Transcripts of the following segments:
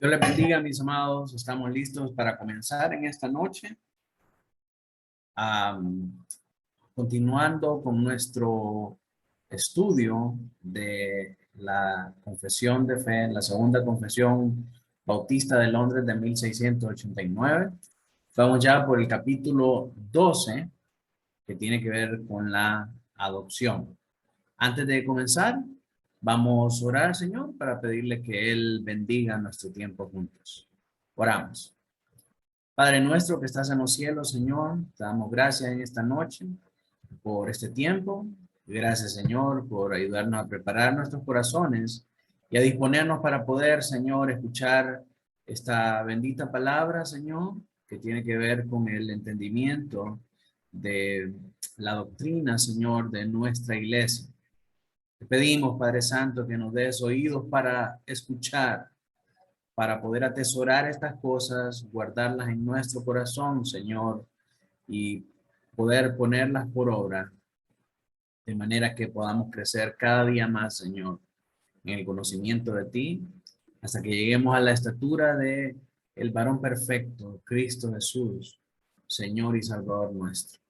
Dios les bendiga, mis amados. Estamos listos para comenzar en esta noche. Am, Continuando con nuestro estudio de la confesión de fe, la segunda confesión bautista de Londres de 1689. Vamos ya por el capítulo 12, que tiene que ver con la adopción. Antes de comenzar, vamos a orar al Señor para pedirle que Él bendiga nuestro tiempo juntos. Oramos. Padre nuestro que estás en los cielos, Señor, te damos gracias en esta noche por este tiempo. Gracias, Señor, por ayudarnos a preparar nuestros corazones y a disponernos para poder, Señor, escuchar esta bendita palabra, Señor, que tiene que ver con el entendimiento de la doctrina, Señor, de nuestra iglesia. Te pedimos, Padre Santo, que nos des oídos para escuchar, para poder atesorar estas cosas, guardarlas en nuestro corazón, Señor, y poder ponerlas por obra, de manera que podamos crecer cada día más, Señor, en el conocimiento de ti, hasta que lleguemos a la estatura de el varón perfecto, Cristo Jesús, Señor y Salvador nuestro.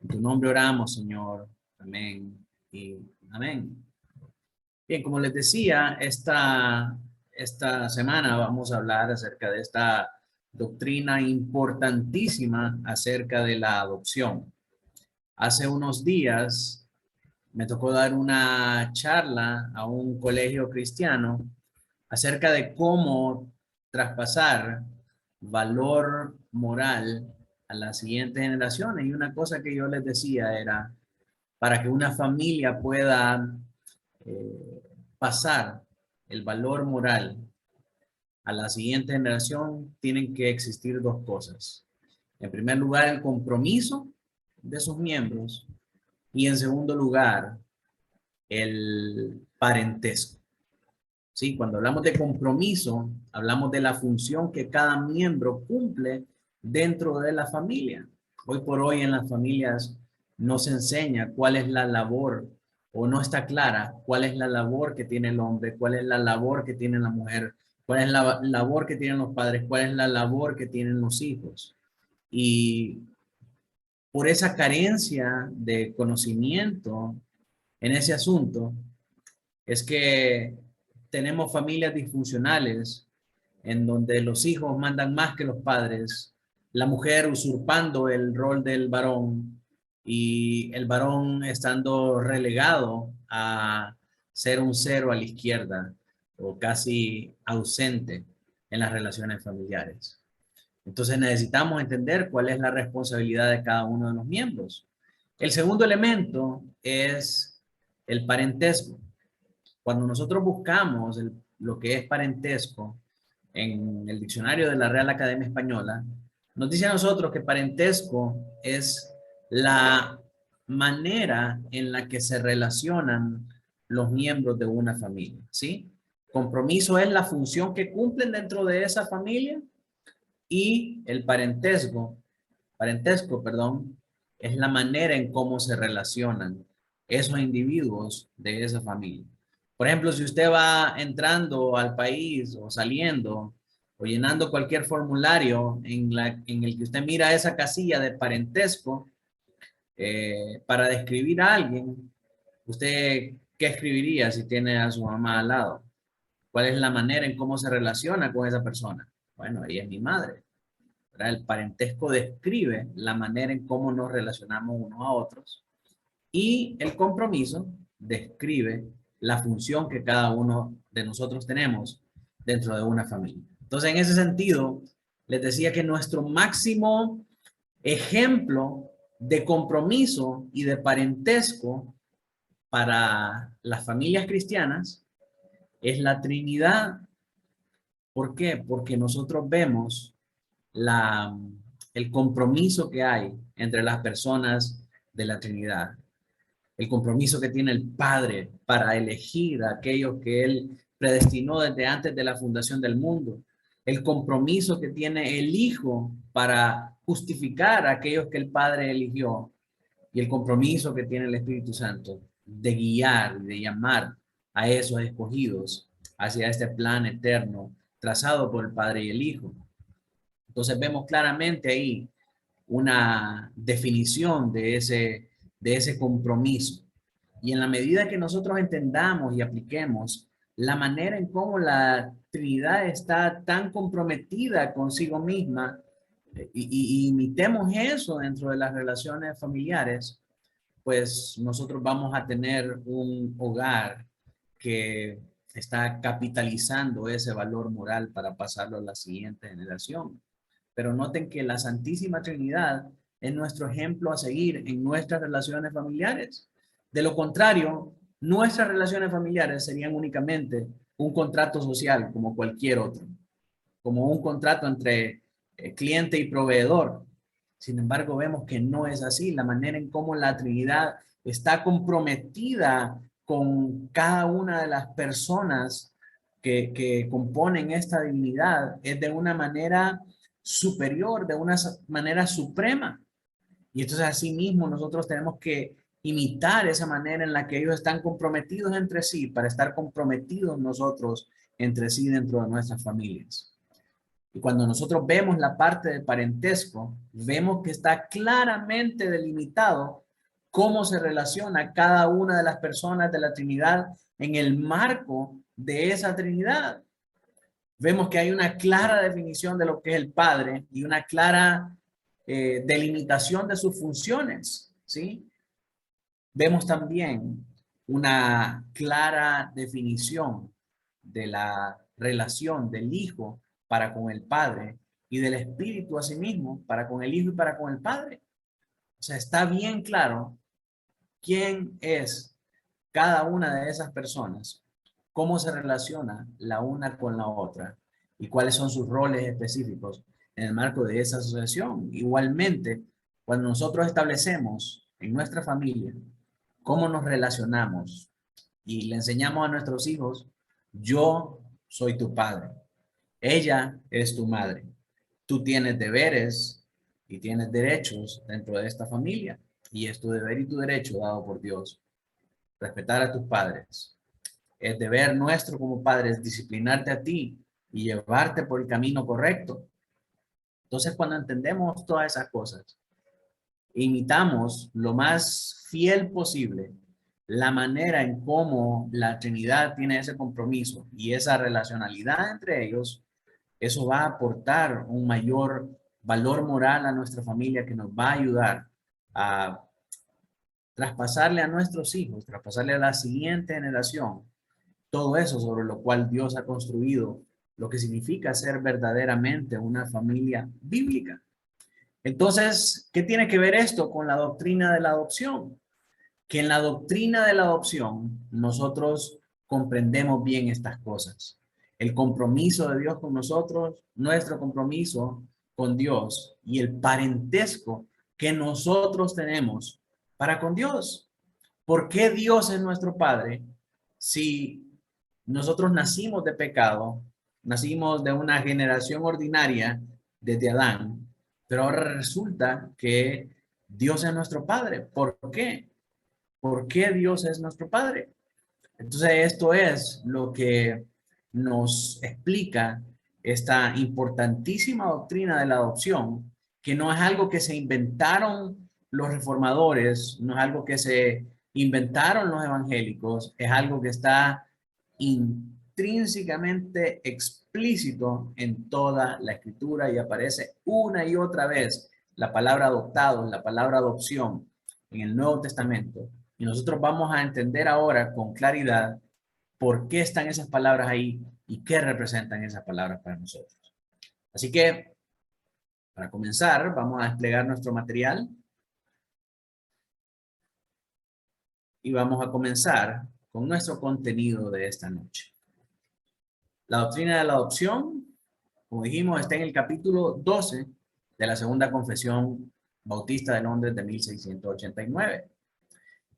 En tu nombre oramos, Señor. Amén y amén. Bien, como les decía, esta semana vamos a hablar acerca de esta doctrina importantísima acerca de la adopción. Hace unos días me tocó dar una charla a un colegio cristiano acerca de cómo traspasar valor moral a las siguientes generaciones. Y una cosa que yo les decía era, para que una familia pueda pasar el valor moral a la siguiente generación, tienen que existir dos cosas. En primer lugar, el compromiso de sus miembros y en segundo lugar, el parentesco. ¿Sí? Cuando hablamos de compromiso, hablamos de la función que cada miembro cumple dentro de la familia. Hoy por hoy en las familias no se enseña cuál es la labor o no está clara cuál es la labor que tiene el hombre, cuál es la labor que tiene la mujer, cuál es la labor que tienen los padres, cuál es la labor que tienen los hijos. Y por esa carencia de conocimiento en ese asunto, es que tenemos familias disfuncionales en donde los hijos mandan más que los padres, la mujer usurpando el rol del varón y el varón estando relegado a ser un cero a la izquierda o casi ausente en las relaciones familiares. Entonces necesitamos entender cuál es la responsabilidad de cada uno de los miembros. El segundo elemento es el parentesco. Cuando nosotros buscamos lo que es parentesco en el diccionario de la Real Academia Española, nos dice a nosotros que parentesco es la manera en la que se relacionan los miembros de una familia, ¿sí? Compromiso es la función que cumplen dentro de esa familia y el parentesco, perdón, es la manera en cómo se relacionan esos individuos de esa familia. Por ejemplo, si usted va entrando al país o saliendo o llenando cualquier formulario en el que usted mira esa casilla de parentesco para describir a alguien, ¿usted qué escribiría si tiene a su mamá al lado? ¿Cuál es la manera en cómo se relaciona con esa persona? Bueno, ella es mi madre. ¿Verdad? El parentesco describe la manera en cómo nos relacionamos unos a otros y el compromiso describe la función que cada uno de nosotros tenemos dentro de una familia. Entonces, en ese sentido, les decía que nuestro máximo ejemplo de compromiso y de parentesco para las familias cristianas es la Trinidad. ¿Por qué? Porque nosotros vemos el compromiso que hay entre las personas de la Trinidad, el compromiso que tiene el Padre para elegir a aquellos que Él predestinó desde antes de la fundación del mundo, el compromiso que tiene el Hijo para justificar a aquellos que el Padre eligió y el compromiso que tiene el Espíritu Santo de guiar y de llamar a esos escogidos hacia este plan eterno trazado por el Padre y el Hijo. Entonces vemos claramente ahí una definición de ese compromiso. Y en la medida que nosotros entendamos y apliquemos la manera en cómo la Trinidad está tan comprometida consigo misma, y imitemos eso dentro de las relaciones familiares, pues nosotros vamos a tener un hogar que está capitalizando ese valor moral para pasarlo a la siguiente generación. Pero noten que la Santísima Trinidad es nuestro ejemplo a seguir en nuestras relaciones familiares. De lo contrario, nuestras relaciones familiares serían únicamente un contrato social como cualquier otro, como un contrato entre cliente y proveedor. Sin embargo, vemos que no es así. La manera en cómo la Trinidad está comprometida con cada una de las personas que componen esta divinidad es de una manera superior, de una manera suprema. Y entonces así mismo nosotros tenemos que imitar esa manera en la que ellos están comprometidos entre sí para estar comprometidos nosotros entre sí dentro de nuestras familias. Y cuando nosotros vemos la parte del parentesco, vemos que está claramente delimitado cómo se relaciona cada una de las personas de la Trinidad en el marco de esa Trinidad. Vemos que hay una clara definición de lo que es el Padre y una clara delimitación de sus funciones, ¿sí? Vemos también una clara definición de la relación del Hijo para con el Padre y del Espíritu asimismo para con el Hijo y para con el Padre. O sea, está bien claro quién es cada una de esas personas, cómo se relaciona la una con la otra y cuáles son sus roles específicos en el marco de esa asociación. Igualmente, cuando nosotros establecemos en nuestra familia cómo nos relacionamos y le enseñamos a nuestros hijos, yo soy tu padre, ella es tu madre, tú tienes deberes y tienes derechos dentro de esta familia y es tu deber y tu derecho dado por Dios. Respetar a tus padres. Es deber nuestro como padres disciplinarte a ti y llevarte por el camino correcto. Entonces, cuando entendemos todas esas cosas, imitamos lo más fiel posible la manera en cómo la Trinidad tiene ese compromiso y esa relacionalidad entre ellos, eso va a aportar un mayor valor moral a nuestra familia que nos va a ayudar a traspasarle a nuestros hijos, traspasarle a la siguiente generación, todo eso sobre lo cual Dios ha construido lo que significa ser verdaderamente una familia bíblica. Entonces, ¿qué tiene que ver esto con la doctrina de la adopción? Que en la doctrina de la adopción nosotros comprendemos bien estas cosas. El compromiso de Dios con nosotros, nuestro compromiso con Dios y el parentesco que nosotros tenemos para con Dios. ¿Por qué Dios es nuestro Padre si nosotros nacimos de pecado, nacimos de una generación ordinaria desde Adán, pero ahora resulta que Dios es nuestro Padre? ¿Por qué? ¿Por qué Dios es nuestro Padre? Entonces, esto es lo que nos explica esta importantísima doctrina de la adopción, que no es algo que se inventaron los reformadores, no es algo que se inventaron los evangélicos, es algo que está intrínsecamente explícito en toda la escritura y aparece una y otra vez la palabra adoptado, la palabra adopción en el Nuevo Testamento. Y nosotros vamos a entender ahora con claridad por qué están esas palabras ahí y qué representan esas palabras para nosotros. Así que, para comenzar, vamos a desplegar nuestro material y vamos a comenzar con nuestro contenido de esta noche. La doctrina de la adopción, como dijimos, está en el capítulo 12 de la Segunda Confesión Bautista de Londres de 1689.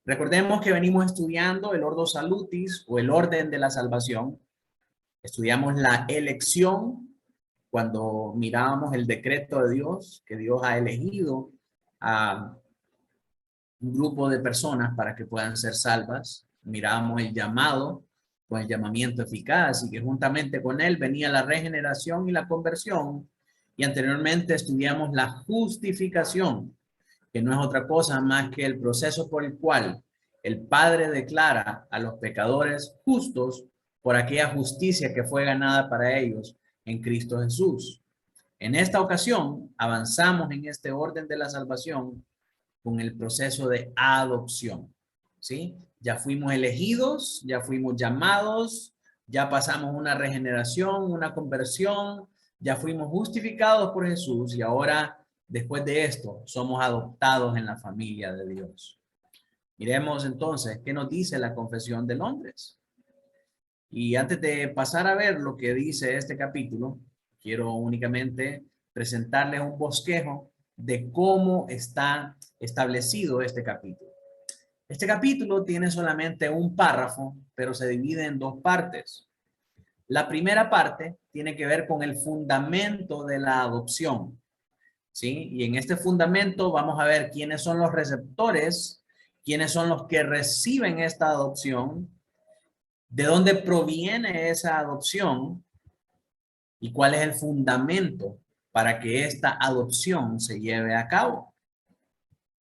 Recordemos que venimos estudiando el Ordo Salutis o el orden de la salvación. Estudiamos la elección cuando mirábamos el decreto de Dios, que Dios ha elegido a un grupo de personas para que puedan ser salvas. Mirábamos el llamado con el llamamiento eficaz y que juntamente con él venía la regeneración y la conversión. Y anteriormente estudiamos la justificación, que no es otra cosa más que el proceso por el cual el Padre declara a los pecadores justos por aquella justicia que fue ganada para ellos en Cristo Jesús. En esta ocasión avanzamos en este orden de la salvación con el proceso de adopción, ¿sí? Ya fuimos elegidos, ya fuimos llamados, ya pasamos una regeneración, una conversión, ya fuimos justificados por Jesús y ahora, después de esto, somos adoptados en la familia de Dios. Miremos entonces qué nos dice la Confesión de Londres. Y antes de pasar a ver lo que dice este capítulo, quiero únicamente presentarles un bosquejo de cómo está establecido este capítulo. Este capítulo tiene solamente un párrafo, pero se divide en dos partes. La primera parte tiene que ver con el fundamento de la adopción, ¿sí? Y en este fundamento vamos a ver quiénes son los receptores, quiénes son los que reciben esta adopción, de dónde proviene esa adopción y cuál es el fundamento para que esta adopción se lleve a cabo.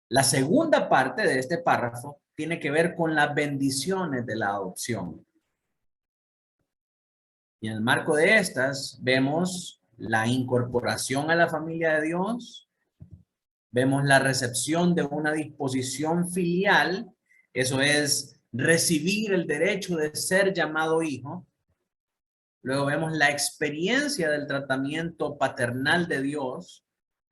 La segunda parte de este párrafo tiene que ver con las bendiciones de la adopción. Y en el marco de estas vemos la incorporación a la familia de Dios, vemos la recepción de una disposición filial, eso es recibir el derecho de ser llamado hijo. Luego vemos la experiencia del tratamiento paternal de Dios,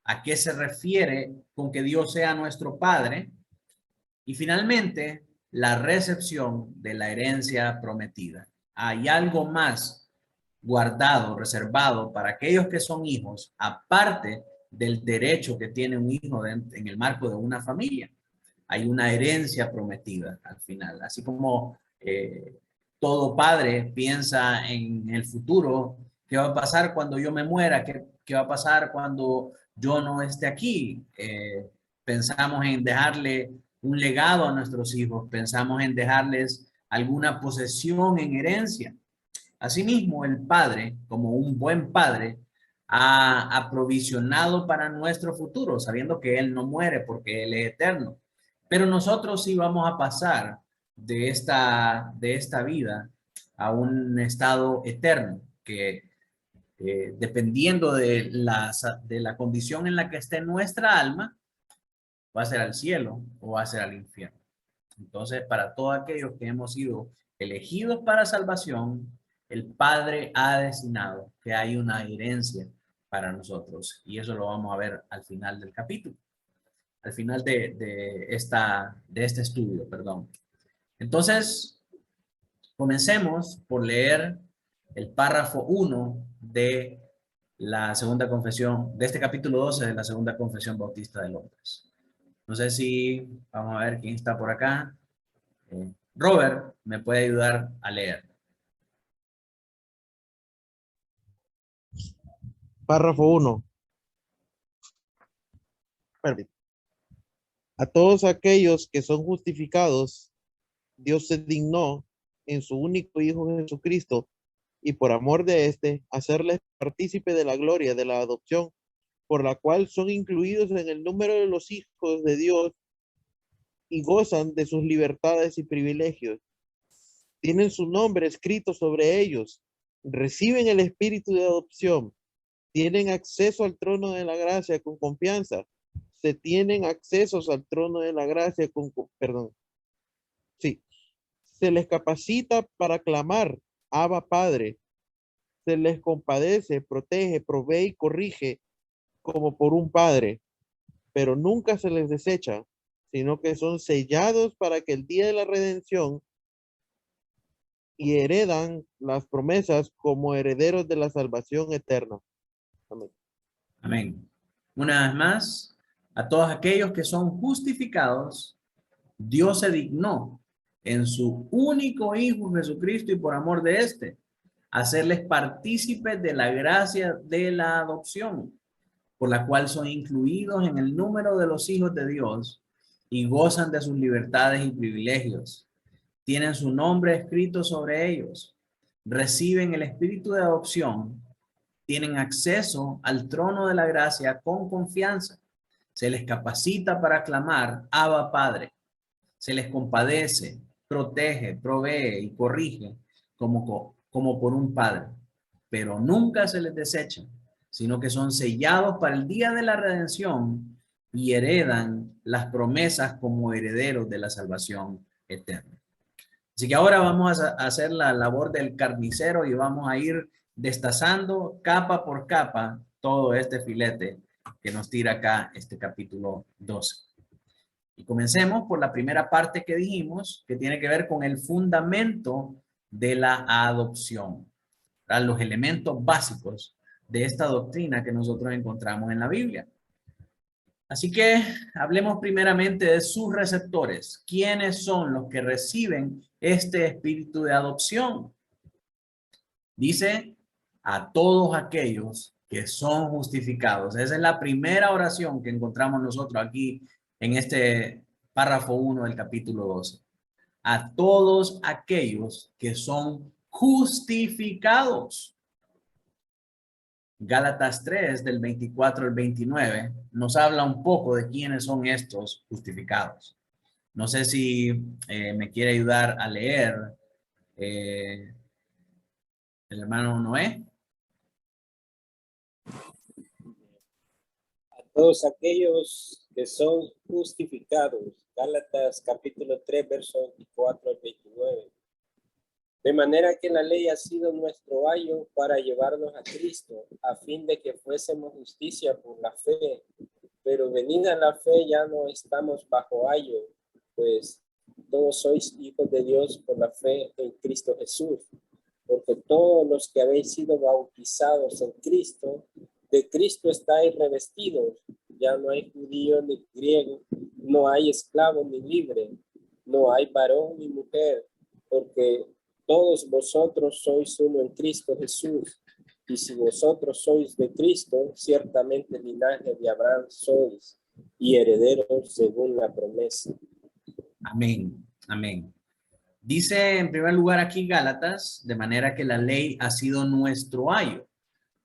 a qué se refiere con que Dios sea nuestro Padre. Y finalmente, la recepción de la herencia prometida. Hay algo más guardado, reservado para aquellos que son hijos, aparte del derecho que tiene un hijo en el marco de una familia. Hay una herencia prometida al final, así como todo padre piensa en el futuro, qué va a pasar cuando yo me muera, qué va a pasar cuando yo no esté aquí. Pensamos en dejarle un legado a nuestros hijos, pensamos en dejarles alguna posesión en herencia. Asimismo, el Padre, como un buen padre, ha aprovisionado para nuestro futuro, sabiendo que Él no muere porque Él es eterno. Pero nosotros sí vamos a pasar de esta vida a un estado eterno, que dependiendo de la condición en la que esté nuestra alma, va a ser al cielo o va a ser al infierno. Entonces, para todos aquellos que hemos sido elegidos para salvación, el Padre ha designado que hay una herencia para nosotros. Y eso lo vamos a ver al final del capítulo, al final de este estudio, perdón. Entonces, comencemos por leer el párrafo 1 de la segunda confesión, de este capítulo 12 de la segunda confesión bautista de Londres. No sé si, vamos a ver quién está por acá. Robert, ¿me puede ayudar a leer? Párrafo 1. A todos aquellos que son justificados, Dios se dignó en su único Hijo Jesucristo y por amor de éste, hacerles partícipe de la gloria de la adopción, por la cual son incluidos en el número de los hijos de Dios y gozan de sus libertades y privilegios. Tienen su nombre escrito sobre ellos, reciben el espíritu de adopción, tienen acceso al trono de la gracia con confianza, se tienen accesos al trono de la gracia se les capacita para clamar, Abba Padre, se les compadece, protege, provee y corrige como por un padre, pero nunca se les desecha, sino que son sellados para que el día de la redención y heredan las promesas como herederos de la salvación eterna. Amén. Amén. Una vez más, a todos aquellos que son justificados, Dios se dignó en su único Hijo Jesucristo y por amor de éste, hacerles partícipes de la gracia de la adopción, por la cual son incluidos en el número de los hijos de Dios y gozan de sus libertades y privilegios. tienen su nombre escrito sobre ellos, reciben el espíritu de adopción, tienen acceso al trono de la gracia con confianza. Se les capacita para clamar, Abba Padre. Se les compadece, protege, provee y corrige como por un padre. Pero nunca se les desecha, sino que son sellados para el día de la redención y heredan las promesas como herederos de la salvación eterna. Así que ahora vamos a hacer la labor del carnicero y vamos a ir destazando capa por capa todo este filete que nos tira acá este capítulo 12. Y comencemos por la primera parte que dijimos, que tiene que ver con el fundamento de la adopción, ¿verdad? Los elementos básicos de esta doctrina que nosotros encontramos en la Biblia. Así que hablemos primeramente de sus receptores. ¿Quiénes son los que reciben este espíritu de adopción? Dice, a todos aquellos que son justificados. Esa es la primera oración que encontramos nosotros aquí en este párrafo 1 del capítulo 12. A todos aquellos que son justificados. Gálatas 3, del 24 al 29, nos habla un poco de quiénes son estos justificados. No sé si me quiere ayudar a leer el hermano Noé. A todos aquellos que son justificados. Gálatas capítulo 3, verso 24 al 29. De manera que la ley ha sido nuestro ayo para llevarnos a Cristo, a fin de que fuésemos justicia por la fe. Pero venida la fe ya no estamos bajo ayo, pues todos sois hijos de Dios por la fe en Cristo Jesús. Porque todos los que habéis sido bautizados en Cristo, de Cristo estáis revestidos. Ya no hay judío ni griego, no hay esclavo ni libre, no hay varón ni mujer, porque todos vosotros sois uno en Cristo Jesús. Y si vosotros sois de Cristo, ciertamente linaje de Abraham sois y herederos según la promesa. Amén, amén. Dice en primer lugar aquí Gálatas, de manera que la ley ha sido nuestro ayo.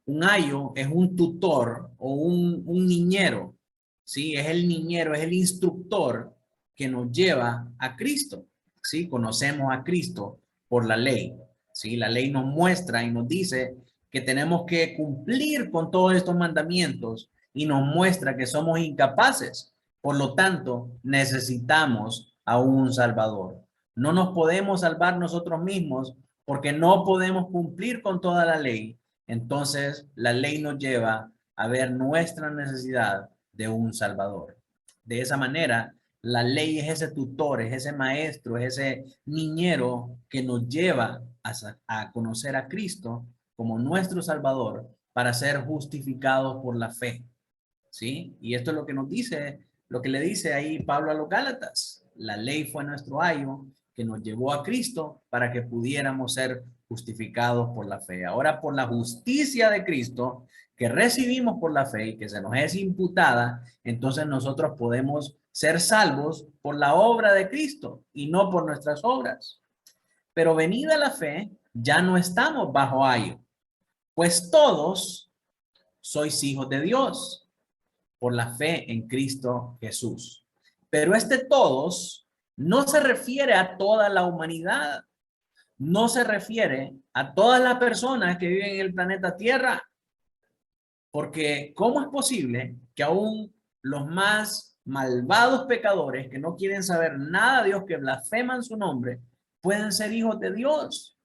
Un ayo es un tutor o un niñero, ¿sí? Es el niñero, es el instructor que nos lleva a Cristo, ¿sí? Conocemos a Cristo por la ley, ¿sí? La ley nos muestra y nos dice que tenemos que cumplir con todos estos mandamientos y nos muestra que somos incapaces. Por lo tanto, necesitamos a un Salvador. No nos podemos salvar nosotros mismos porque no podemos cumplir con toda la ley. Entonces, la ley nos lleva a ver nuestra necesidad de un Salvador. De esa manera, la ley es ese tutor, es ese maestro, es ese niñero que nos lleva a conocer a Cristo como nuestro Salvador para ser justificados por la fe. ¿Sí? Y esto es lo que nos dice, lo que le dice ahí Pablo a los Gálatas. La ley fue nuestro ayo que nos llevó a Cristo para que pudiéramos ser justificados por la fe. Ahora, por la justicia de Cristo que recibimos por la fe y que se nos es imputada, entonces nosotros podemos ser salvos por la obra de Cristo y no por nuestras obras. Pero venida la fe, ya no estamos bajo ayo, pues todos sois hijos de Dios por la fe en Cristo Jesús. Pero este todos no se refiere a toda la humanidad, no se refiere a todas las personas que viven en el planeta Tierra, porque ¿cómo es posible que aún los más malvados pecadores que no quieren saber nada de Dios, que blasfeman su nombre, pueden ser hijos de Dios?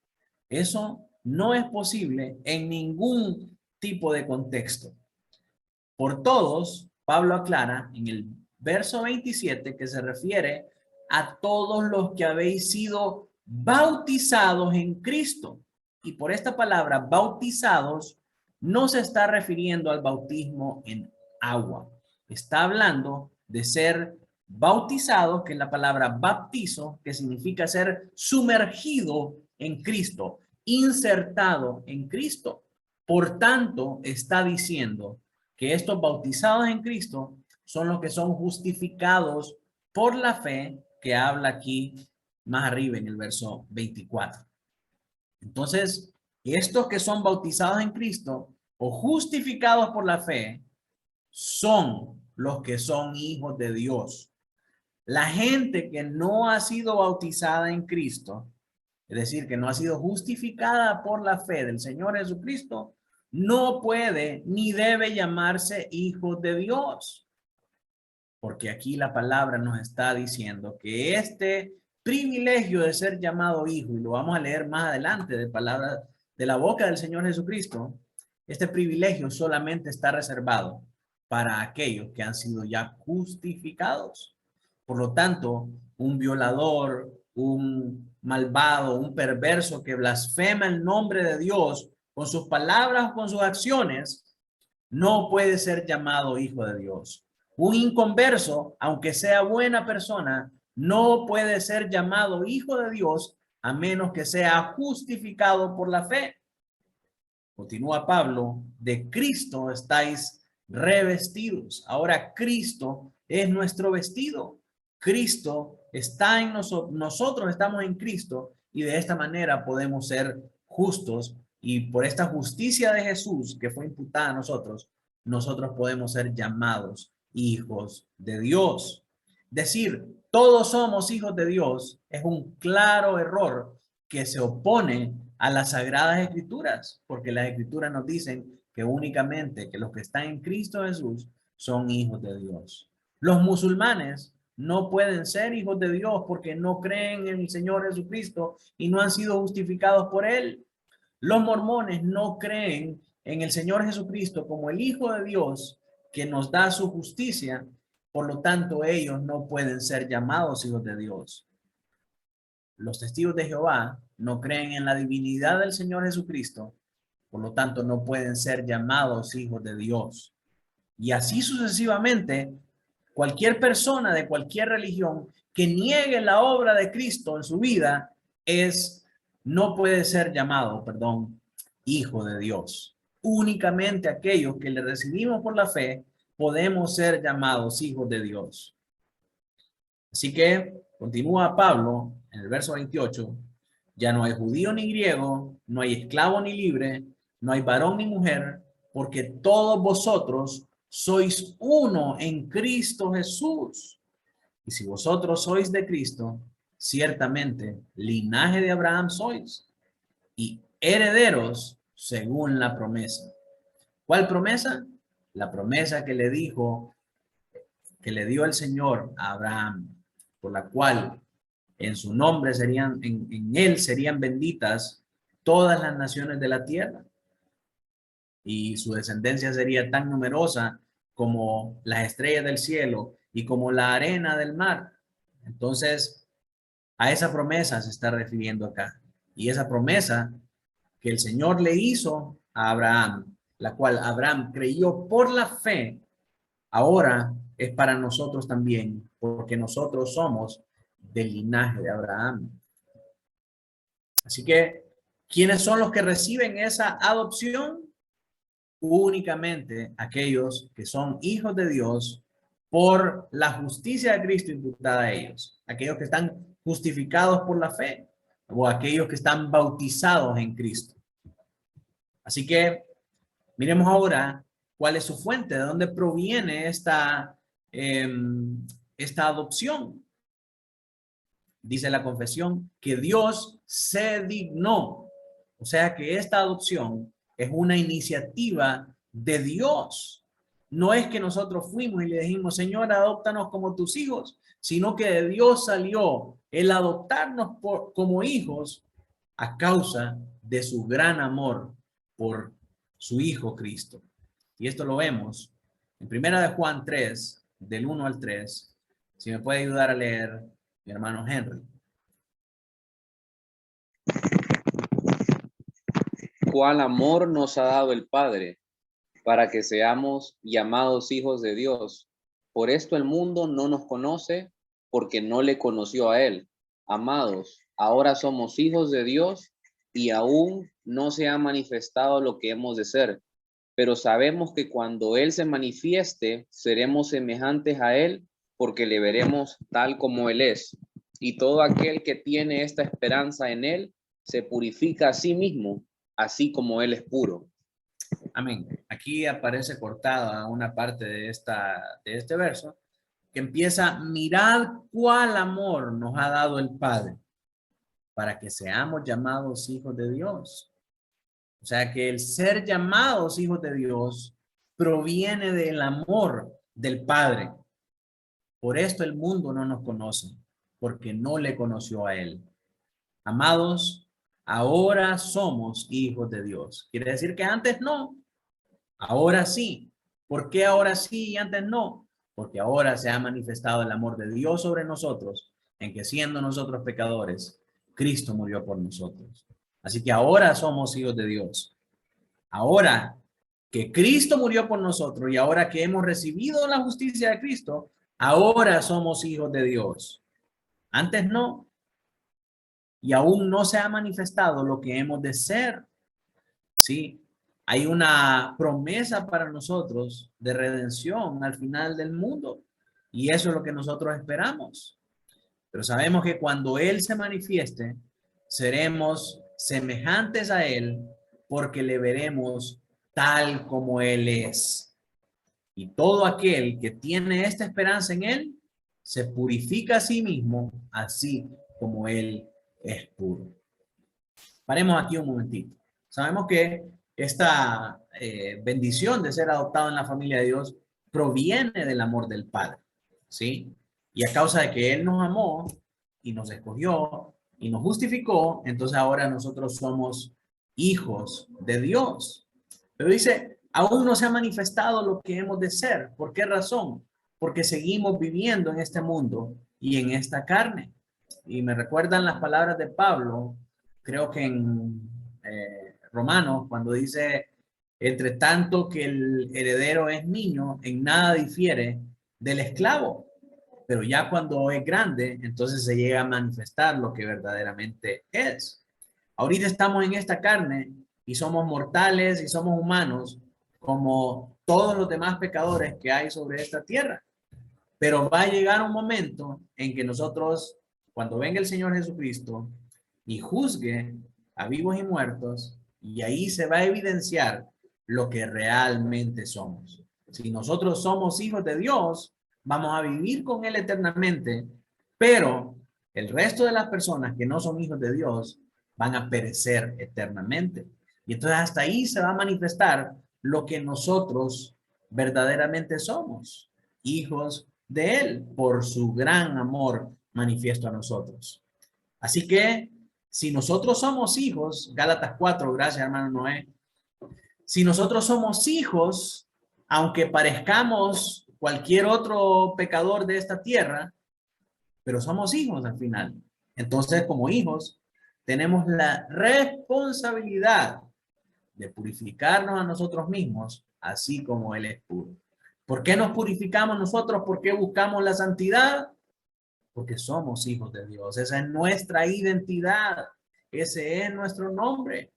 Eso no es posible en ningún tipo de contexto. Por todos, Pablo aclara en el verso 27 que se refiere a todos los que habéis sido bautizados en Cristo. Y por esta palabra, bautizados, no se está refiriendo al bautismo en agua. Está hablando de ser bautizados, que es la palabra baptizo, que significa ser sumergido en Cristo, insertado en Cristo. Por tanto, está diciendo que estos bautizados en Cristo son los que son justificados por la fe que habla aquí más arriba en el verso 24. Entonces, estos que son bautizados en Cristo o justificados por la fe son los que son hijos de Dios. La gente que no ha sido bautizada en Cristo, es decir, que no ha sido justificada por la fe del Señor Jesucristo, no puede ni debe llamarse hijos de Dios. Porque aquí la palabra nos está diciendo que este privilegio de ser llamado hijo, y lo vamos a leer más adelante de palabras de la boca del Señor Jesucristo, este privilegio solamente está reservado para aquellos que han sido ya justificados. Por lo tanto, un violador, un malvado, un perverso que blasfema el nombre de Dios con sus palabras o con sus acciones, no puede ser llamado hijo de Dios. Un inconverso, aunque sea buena persona, no puede ser llamado hijo de Dios a menos que sea justificado por la fe. Continúa Pablo, de Cristo estáis revestidos. Ahora Cristo es nuestro vestido. Cristo está en nosotros, nosotros estamos en Cristo y de esta manera podemos ser justos y por esta justicia de Jesús que fue imputada a nosotros, nosotros podemos ser llamados hijos de Dios. Decir, todos somos hijos de Dios es un claro error que se opone a las Sagradas Escrituras, porque las Escrituras nos dicen que únicamente que los que están en Cristo Jesús son hijos de Dios. Los musulmanes no pueden ser hijos de Dios porque no creen en el Señor Jesucristo y no han sido justificados por Él. Los mormones no creen en el Señor Jesucristo como el Hijo de Dios que nos da su justicia, por lo tanto ellos no pueden ser llamados hijos de Dios. Los testigos de Jehová no creen en la divinidad del Señor Jesucristo, por lo tanto no pueden ser llamados hijos de Dios. Y así sucesivamente, cualquier persona de cualquier religión que niegue la obra de Cristo en su vida no puede ser llamado, hijo de Dios. Únicamente aquellos que le recibimos por la fe podemos ser llamados hijos de Dios. Así que continúa Pablo en el verso 28, ya no hay judío ni griego, no hay esclavo ni libre, no hay varón ni mujer, porque todos vosotros sois uno en Cristo Jesús. Y si vosotros sois de Cristo, ciertamente linaje de Abraham sois y herederos según la promesa. ¿Cuál promesa? La promesa que le dio el Señor a Abraham, por la cual en su nombre en él serían benditas todas las naciones de la tierra. Y su descendencia sería tan numerosa como las estrellas del cielo y como la arena del mar. Entonces, a esa promesa se está refiriendo acá. Y esa promesa que el Señor le hizo a Abraham, la cual Abraham creyó por la fe, ahora es para nosotros también, porque nosotros somos del linaje de Abraham. Así que, ¿quiénes son los que reciben esa adopción? Únicamente aquellos que son hijos de Dios por la justicia de Cristo imputada a ellos. Aquellos que están justificados por la fe o aquellos que están bautizados en Cristo. Así que, miremos ahora cuál es su fuente, de dónde proviene esta adopción. Dice la confesión que Dios se dignó. O sea que esta adopción es una iniciativa de Dios. No es que nosotros fuimos y le dijimos, Señor, adóptanos como tus hijos, sino que de Dios salió el adoptarnos como hijos a causa de su gran amor por su Hijo Cristo. Y esto lo vemos en 1 de Juan 3, del 1 al 3. Si me puede ayudar a leer, mi hermano Henry. ¿Cuál amor nos ha dado el Padre para que seamos llamados hijos de Dios? Por esto el mundo no nos conoce porque no le conoció a Él. Amados, ahora somos hijos de Dios y aún no se ha manifestado lo que hemos de ser. Pero sabemos que cuando Él se manifieste, seremos semejantes a Él porque le veremos tal como Él es. Y todo aquel que tiene esta esperanza en él se purifica a sí mismo, así como él es puro. Amén. Aquí aparece cortada una parte de este verso que empieza: mirad cuál amor nos ha dado el Padre para que seamos llamados hijos de Dios. O sea que el ser llamados hijos de Dios proviene del amor del Padre. Por esto el mundo no nos conoce, porque no le conoció a él. Amados, ahora somos hijos de Dios. Quiere decir que antes no, ahora sí. ¿Por qué ahora sí y antes no? Porque ahora se ha manifestado el amor de Dios sobre nosotros, en que siendo nosotros pecadores, Cristo murió por nosotros. Así que ahora somos hijos de Dios. Ahora que Cristo murió por nosotros y ahora que hemos recibido la justicia de Cristo, ahora somos hijos de Dios. Antes no. Y aún no se ha manifestado lo que hemos de ser. Sí, hay una promesa para nosotros de redención al final del mundo. Y eso es lo que nosotros esperamos. Pero sabemos que cuando Él se manifieste, seremos semejantes a Él porque le veremos tal como Él es. Y todo aquel que tiene esta esperanza en Él, se purifica a sí mismo, así como Él es puro. Paremos aquí un momentito. Sabemos que esta bendición de ser adoptado en la familia de Dios proviene del amor del Padre, ¿sí? Y a causa de que Él nos amó y nos escogió y nos justificó, entonces ahora nosotros somos hijos de Dios. Pero dice, aún no se ha manifestado lo que hemos de ser. ¿Por qué razón? Porque seguimos viviendo en este mundo y en esta carne. Y me recuerdan las palabras de Pablo, creo que en Romanos, cuando dice, entre tanto que el heredero es niño, en nada difiere del esclavo. Pero ya cuando es grande, entonces se llega a manifestar lo que verdaderamente es. Ahorita estamos en esta carne y somos mortales y somos humanos como todos los demás pecadores que hay sobre esta tierra. Pero va a llegar un momento en que nosotros, cuando venga el Señor Jesucristo y juzgue a vivos y muertos, y ahí se va a evidenciar lo que realmente somos. Si nosotros somos hijos de Dios, vamos a vivir con Él eternamente, pero el resto de las personas que no son hijos de Dios van a perecer eternamente. Y entonces hasta ahí se va a manifestar lo que nosotros verdaderamente somos, hijos de Él, por su gran amor manifiesto a nosotros. Así que si nosotros somos hijos, Gálatas 4, gracias hermano Noé, si nosotros somos hijos, aunque parezcamos cualquier otro pecador de esta tierra, pero somos hijos al final. Entonces, como hijos, tenemos la responsabilidad de purificarnos a nosotros mismos, así como Él es puro. ¿Por qué nos purificamos nosotros? ¿Por qué buscamos la santidad? Porque somos hijos de Dios. Esa es nuestra identidad. Ese es nuestro nombre.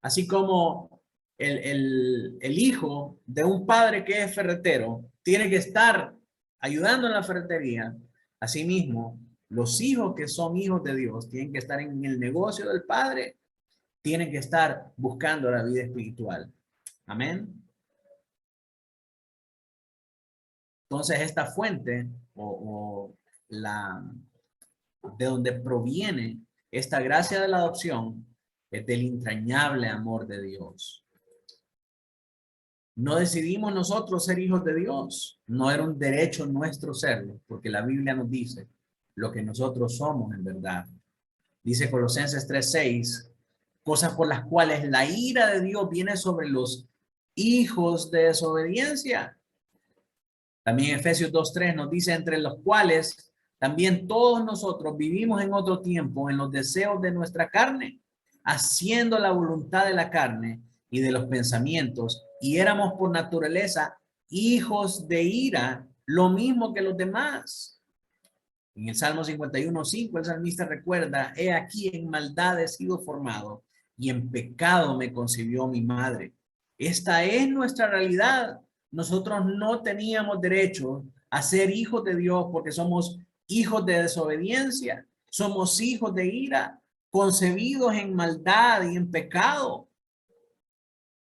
Así como el hijo de un padre que es ferretero tiene que estar ayudando en la ferretería, asimismo, los hijos que son hijos de Dios tienen que estar en el negocio del Padre, tienen que estar buscando la vida espiritual. Amén. Entonces, esta fuente de donde proviene esta gracia de la adopción es del entrañable amor de Dios. No decidimos nosotros ser hijos de Dios. No era un derecho nuestro serlo, porque la Biblia nos dice lo que nosotros somos en verdad. Dice Colosenses 3:6, cosas por las cuales la ira de Dios viene sobre los hijos de desobediencia. También Efesios 2:3 nos dice, entre los cuales también todos nosotros vivimos en otro tiempo en los deseos de nuestra carne, haciendo la voluntad de la carne y de los pensamientos, y éramos por naturaleza hijos de ira, lo mismo que los demás. En el Salmo 51:5 el salmista recuerda, he aquí en maldad he sido formado y en pecado me concibió mi madre. Esta es nuestra realidad. Nosotros no teníamos derecho a ser hijos de Dios porque somos hijos de desobediencia, somos hijos de ira, concebidos en maldad y en pecado.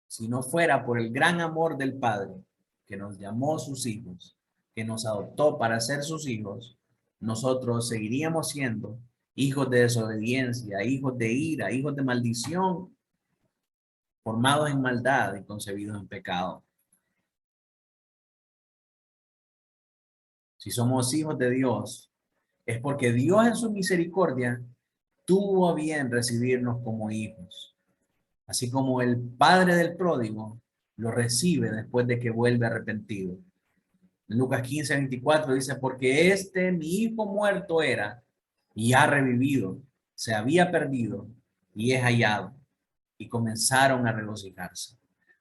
Si no fuera por el gran amor del Padre, que nos llamó sus hijos, que nos adoptó para ser sus hijos, nosotros seguiríamos siendo hijos de desobediencia, hijos de ira, hijos de maldición, formados en maldad y concebidos en pecado. Si somos hijos de Dios, es porque Dios en su misericordia tuvo a bien recibirnos como hijos. Así como el padre del pródigo lo recibe después de que vuelve arrepentido. En Lucas 15:24 dice, porque mi hijo muerto era y ha revivido, se había perdido y es hallado. Y comenzaron a regocijarse.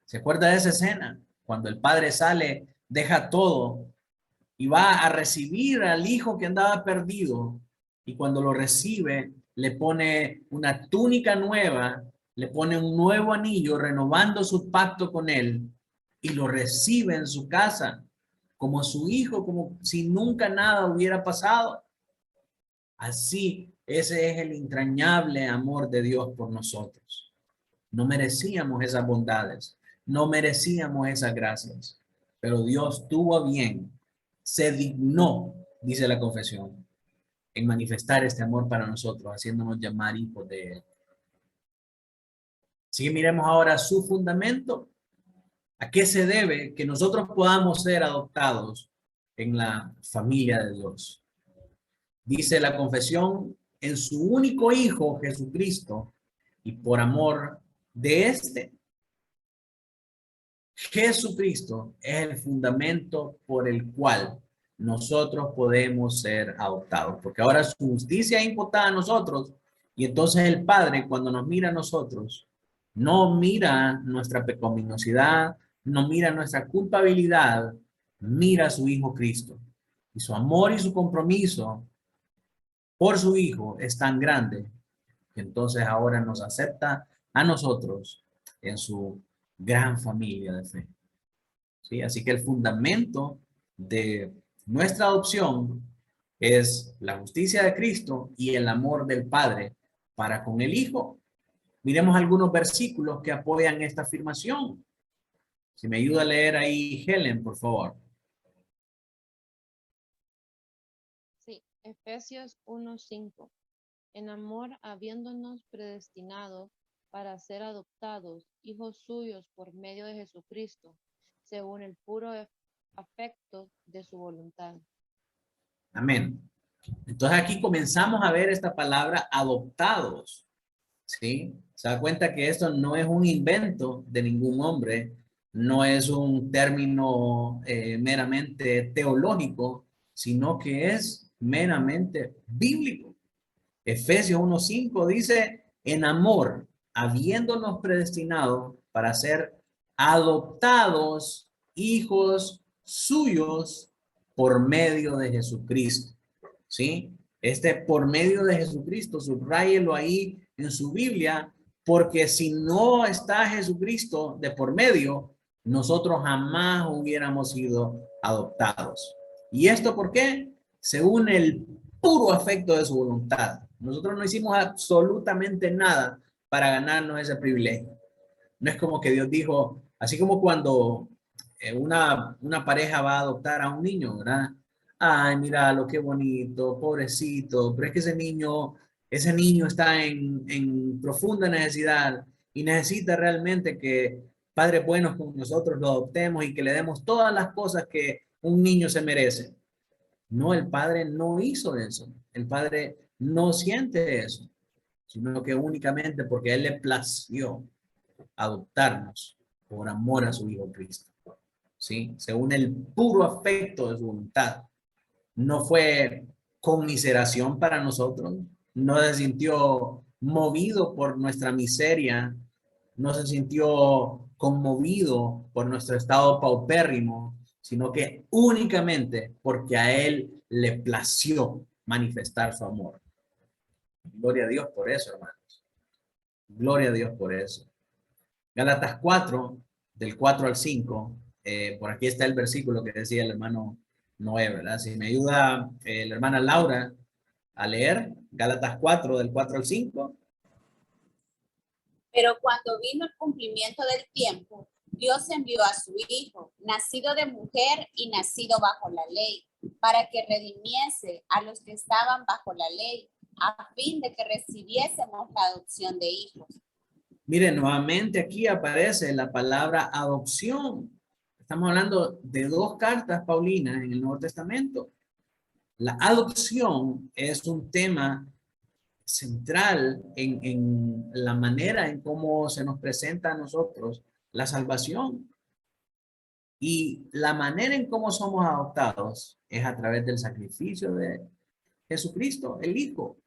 ¿Se acuerda de esa escena? Cuando el padre sale, deja todo y va a recibir al hijo que andaba perdido. Y cuando lo recibe, le pone una túnica nueva, le pone un nuevo anillo, renovando su pacto con él, y lo recibe en su casa como su hijo, como si nunca nada hubiera pasado. Así, ese es el entrañable amor de Dios por nosotros. No merecíamos esas bondades, no merecíamos esas gracias, pero Dios tuvo a bien, se dignó, dice la confesión, en manifestar este amor para nosotros, haciéndonos llamar hijos de Él. Así que miremos ahora su fundamento. ¿A qué se debe que nosotros podamos ser adoptados en la familia de Dios? Dice la confesión, en su único Hijo, Jesucristo, y por amor de este. Jesucristo es el fundamento por el cual nosotros podemos ser adoptados, porque ahora su justicia es imputada a nosotros, y entonces el Padre, cuando nos mira a nosotros, no mira nuestra pecaminosidad, no mira nuestra culpabilidad, mira a su Hijo Cristo. Y su amor y su compromiso por su Hijo es tan grande que entonces ahora nos acepta a nosotros en su gran familia de fe. ¿Sí? Así que el fundamento de nuestra adopción es la justicia de Cristo y el amor del Padre para con el Hijo. Miremos algunos versículos que apoyan esta afirmación. Si me ayuda a leer ahí, Helen, por favor. Sí, Efesios 1:5. En amor, habiéndonos predestinado para ser adoptados, hijos suyos por medio de Jesucristo, según el puro afecto de su voluntad. Amén. Entonces aquí comenzamos a ver esta palabra adoptados. ¿Sí? Se da cuenta que esto no es un invento de ningún hombre, no es un término meramente teológico, sino que es meramente bíblico. Efesios 1:5 dice, en amor, habiéndonos predestinado para ser adoptados hijos suyos por medio de Jesucristo. ¿Sí? Por medio de Jesucristo, subráyelo ahí en su Biblia, porque si no está Jesucristo de por medio, nosotros jamás hubiéramos sido adoptados. ¿Y esto por qué? Según el puro afecto de su voluntad. Nosotros no hicimos absolutamente nada para ganarnos ese privilegio. No es como que Dios dijo, así como cuando una pareja va a adoptar a un niño, ¿verdad? Ay, míralo, qué bonito, pobrecito, pero es que ese niño está en profunda necesidad y necesita realmente que padres buenos como nosotros lo adoptemos y que le demos todas las cosas que un niño se merece. No, el Padre no hizo eso. El Padre no siente eso, sino que únicamente porque Él le plació adoptarnos por amor a su Hijo Cristo. ¿Sí? Según el puro afecto de su voluntad. No fue conmiseración para nosotros, no se sintió movido por nuestra miseria, no se sintió conmovido por nuestro estado paupérrimo, sino que únicamente porque a Él le plació manifestar su amor. Gloria a Dios por eso, hermanos. Gloria a Dios por eso. Gálatas 4, del 4 al 5, por aquí está el versículo que decía el hermano Noé, ¿verdad? Si me ayuda la hermana Laura a leer Gálatas 4, del 4 al 5. Pero cuando vino el cumplimiento del tiempo, Dios envió a su Hijo, nacido de mujer y nacido bajo la ley, para que redimiese a los que estaban bajo la ley, a fin de que recibiésemos la adopción de hijos. Miren, nuevamente aquí aparece la palabra adopción. Estamos hablando de dos cartas paulinas en el Nuevo Testamento. La adopción es un tema central en la manera en cómo se nos presenta a nosotros la salvación. Y la manera en cómo somos adoptados es a través del sacrificio de Jesucristo, el Hijo.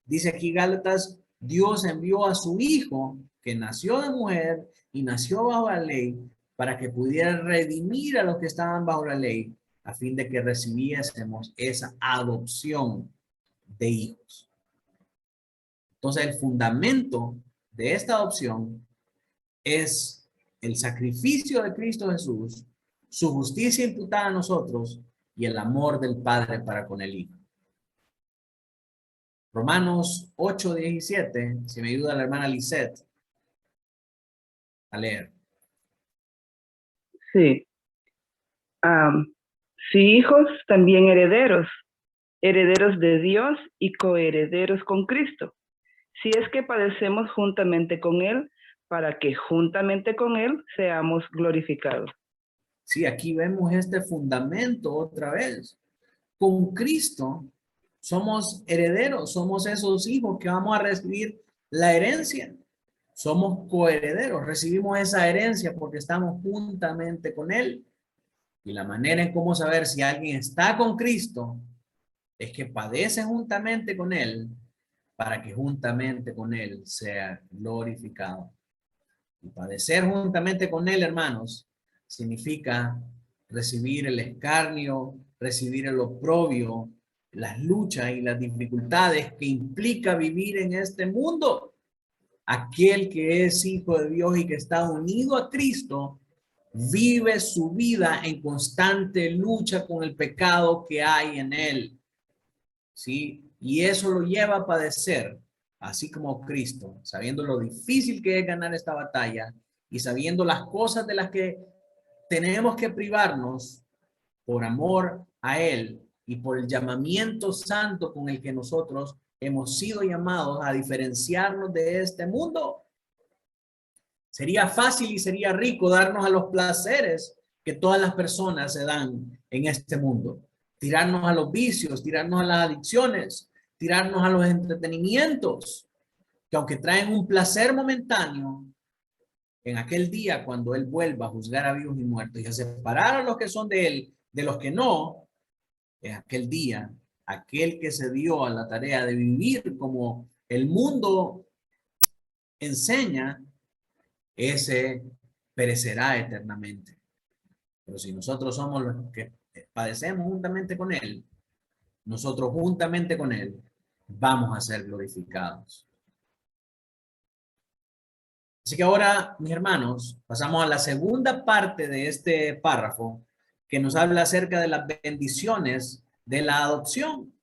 Dice aquí Gálatas, Dios envió a su Hijo que nació de mujer y nació bajo la ley para que pudiera redimir a los que estaban bajo la ley a fin de que recibiésemos esa adopción de hijos. Entonces el fundamento de esta adopción es el sacrificio de Cristo Jesús, su justicia imputada a nosotros y el amor del Padre para con el Hijo. Romanos 8:17, si me ayuda la hermana Lisette a leer. Sí. Si hijos, también herederos, herederos de Dios y coherederos con Cristo. Si es que padecemos juntamente con Él, para que juntamente con Él seamos glorificados. Sí, aquí vemos este fundamento otra vez. Con Cristo somos herederos, somos esos hijos que vamos a recibir la herencia. Somos coherederos, recibimos esa herencia porque estamos juntamente con Él. Y la manera en cómo saber si alguien está con Cristo es que padece juntamente con Él para que juntamente con Él sea glorificado. Y padecer juntamente con Él, hermanos, significa recibir el escarnio, recibir el oprobio, las luchas y las dificultades que implica vivir en este mundo. Aquel que es hijo de Dios y que está unido a Cristo, vive su vida en constante lucha con el pecado que hay en él. ¿Sí? Y eso lo lleva a padecer, así como Cristo, sabiendo lo difícil que es ganar esta batalla y sabiendo las cosas de las que tenemos que privarnos por amor a Él y por el llamamiento santo con el que nosotros hemos sido llamados a diferenciarnos de este mundo. Sería fácil y sería rico darnos a los placeres que todas las personas se dan en este mundo. Tirarnos a los vicios, tirarnos a las adicciones, tirarnos a los entretenimientos, que aunque traen un placer momentáneo, en aquel día cuando Él vuelva a juzgar a vivos y muertos y a separar a los que son de Él de los que no, en aquel día, aquel que se dio a la tarea de vivir como el mundo enseña, ese perecerá eternamente. Pero si nosotros somos los que padecemos juntamente con Él, nosotros juntamente con Él vamos a ser glorificados. Así que ahora, mis hermanos, pasamos a la segunda parte de este párrafo que nos habla acerca de las bendiciones de la adopción.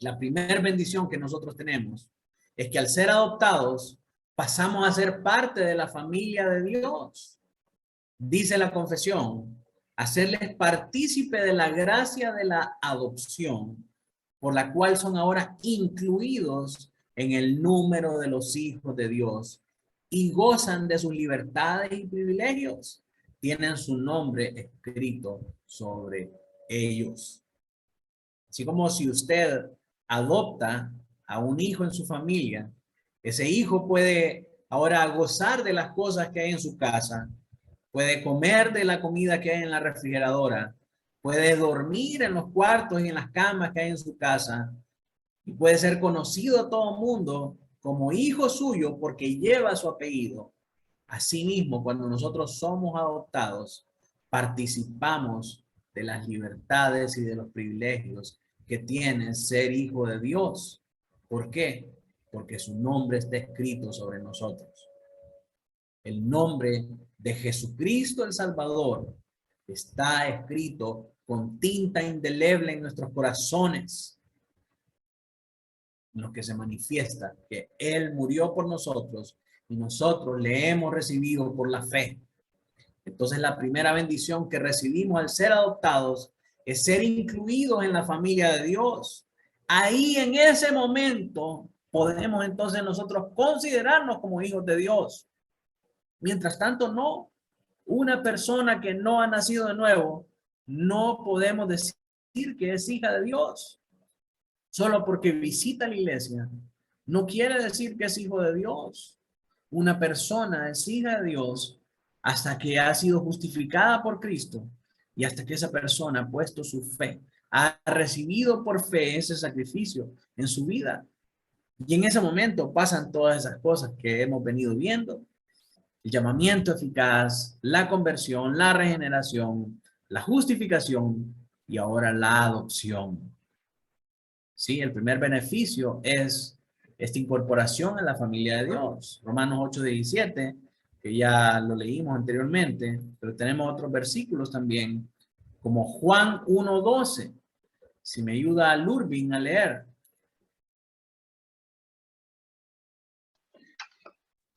La primera bendición que nosotros tenemos es que al ser adoptados pasamos a ser parte de la familia de Dios. Dice la confesión, hacerles partícipe de la gracia de la adopción, por la cual son ahora incluidos en el número de los hijos de Dios y gozan de sus libertades y privilegios. Tienen su nombre escrito sobre ellos. Así como si usted adopta a un hijo en su familia, ese hijo puede ahora gozar de las cosas que hay en su casa, puede comer de la comida que hay en la refrigeradora, puede dormir en los cuartos y en las camas que hay en su casa, y puede ser conocido a todo el mundo como hijo suyo porque lleva su apellido. Asimismo, cuando nosotros somos adoptados, participamos de las libertades y de los privilegios que tiene ser hijo de Dios. ¿Por qué? Porque su nombre está escrito sobre nosotros. El nombre de Jesucristo el Salvador está escrito con tinta indeleble en nuestros corazones, en los que se manifiesta que Él murió por nosotros y nosotros le hemos recibido por la fe. Entonces la primera bendición que recibimos al ser adoptados es ser incluidos en la familia de Dios. Ahí en ese momento podemos entonces nosotros considerarnos como hijos de Dios. Mientras tanto, no. Una persona que no ha nacido de nuevo, no podemos decir que es hija de Dios. Solo porque visita la iglesia, no quiere decir que es hijo de Dios. Una persona es hija de Dios hasta que ha sido justificada por Cristo y hasta que esa persona ha puesto su fe, ha recibido por fe ese sacrificio en su vida. Y en ese momento pasan todas esas cosas que hemos venido viendo. El llamamiento eficaz, la conversión, la regeneración, la justificación y ahora la adopción. Sí, el primer beneficio es esta incorporación a la familia de Dios. Romanos 8:17, que ya lo leímos anteriormente, pero tenemos otros versículos también, como Juan 1:12. Si me ayuda a Lurbin a leer.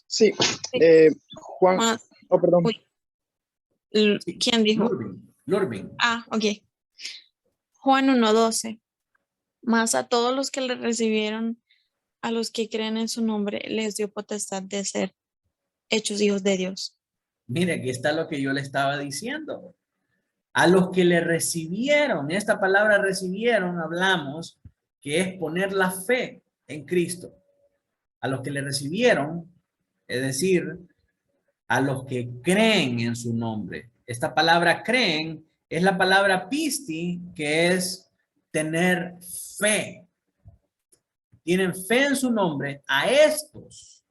Sí, Juan, oh, perdón. ¿Quién dijo? Lurbin. Ah, ok. Juan 1:12. Mas a todos los que le recibieron, a los que creen en su nombre, les dio potestad de ser hechos hijos de Dios. Mire, aquí está lo que yo le estaba diciendo. A los que le recibieron, esta palabra recibieron, hablamos, que es poner la fe en Cristo. A los que le recibieron, es decir, a los que creen en su nombre. Esta palabra creen es la palabra pisti, que es tener fe. Tienen fe en su nombre. A estos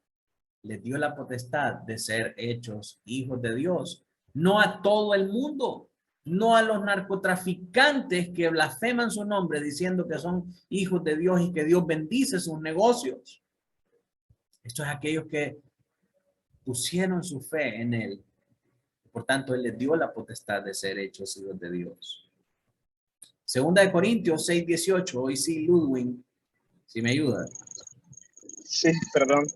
les dio la potestad de ser hechos hijos de Dios. No a todo el mundo, no a los narcotraficantes que blasfeman su nombre diciendo que son hijos de Dios y que Dios bendice sus negocios. Esto es aquellos que pusieron su fe en Él. Por tanto, Él les dio la potestad de ser hechos hijos de Dios. Segunda de Corintios 6:18. Hoy sí, Ludwig, si me ayuda. Sí, perdón.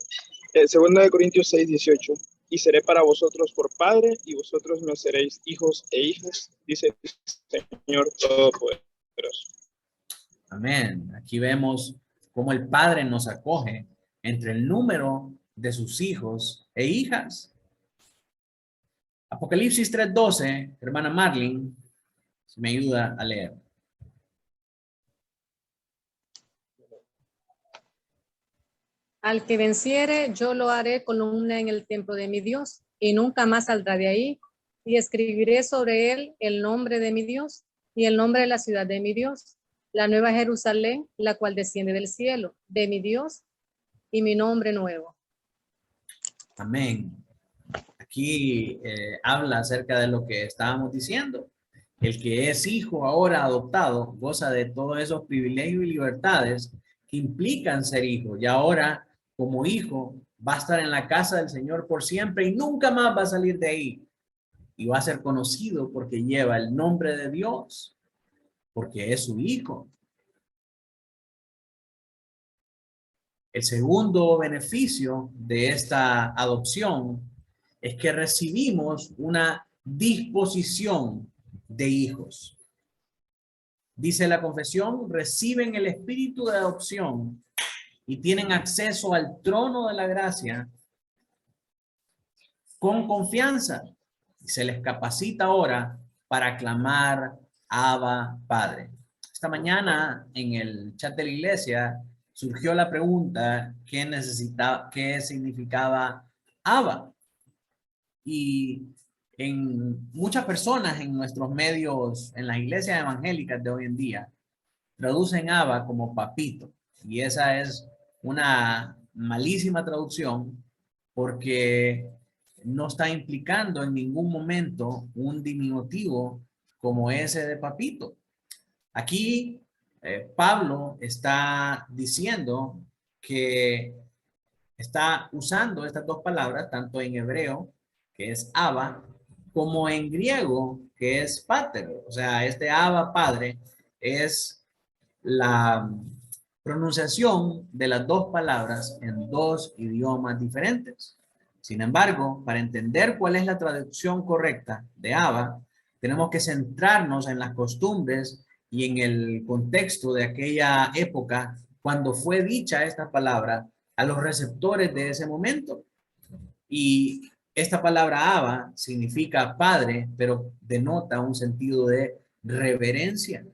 Segunda de Corintios 6:18. Y seré para vosotros por padre, y vosotros me seréis hijos e hijas, dice el Señor Todopoderoso. Amén. Aquí vemos cómo el Padre nos acoge entre el número de sus hijos e hijas. Apocalipsis 3:12, hermana Marlene, si me ayuda a leer. Al que venciere, yo lo haré columna en el templo de mi Dios, y nunca más saldrá de ahí, y escribiré sobre él el nombre de mi Dios, y el nombre de la ciudad de mi Dios, la nueva Jerusalén, la cual desciende del cielo, de mi Dios, y mi nombre nuevo. Amén. Aquí habla acerca de lo que estábamos diciendo. El que es hijo ahora adoptado goza de todos esos privilegios y libertades que implican ser hijo. Y ahora, como hijo, va a estar en la casa del Señor por siempre y nunca más va a salir de ahí. Y va a ser conocido porque lleva el nombre de Dios, porque es su hijo. El segundo beneficio de esta adopción es que recibimos una disposición de hijos. Dice la confesión, reciben el espíritu de adopción y tienen acceso al trono de la gracia con confianza. Se les capacita ahora para clamar Abba Padre. Esta mañana en el chat de la iglesia surgió la pregunta qué significaba Abba. Y en muchas personas en nuestros medios, en las iglesias evangélicas de hoy en día, traducen Abba como papito. Y esa es una malísima traducción porque no está implicando en ningún momento un diminutivo como ese de papito. Aquí Pablo está diciendo que está usando estas dos palabras, tanto en hebreo, que es Abba, como en griego, que es pater. O sea, este Abba Padre es la pronunciación de las dos palabras en dos idiomas diferentes. Sin embargo, para entender cuál es la traducción correcta de Abba, tenemos que centrarnos en las costumbres y en el contexto de aquella época cuando fue dicha esta palabra a los receptores de ese momento. Y esta palabra Abba significa padre, pero denota un sentido de reverencia.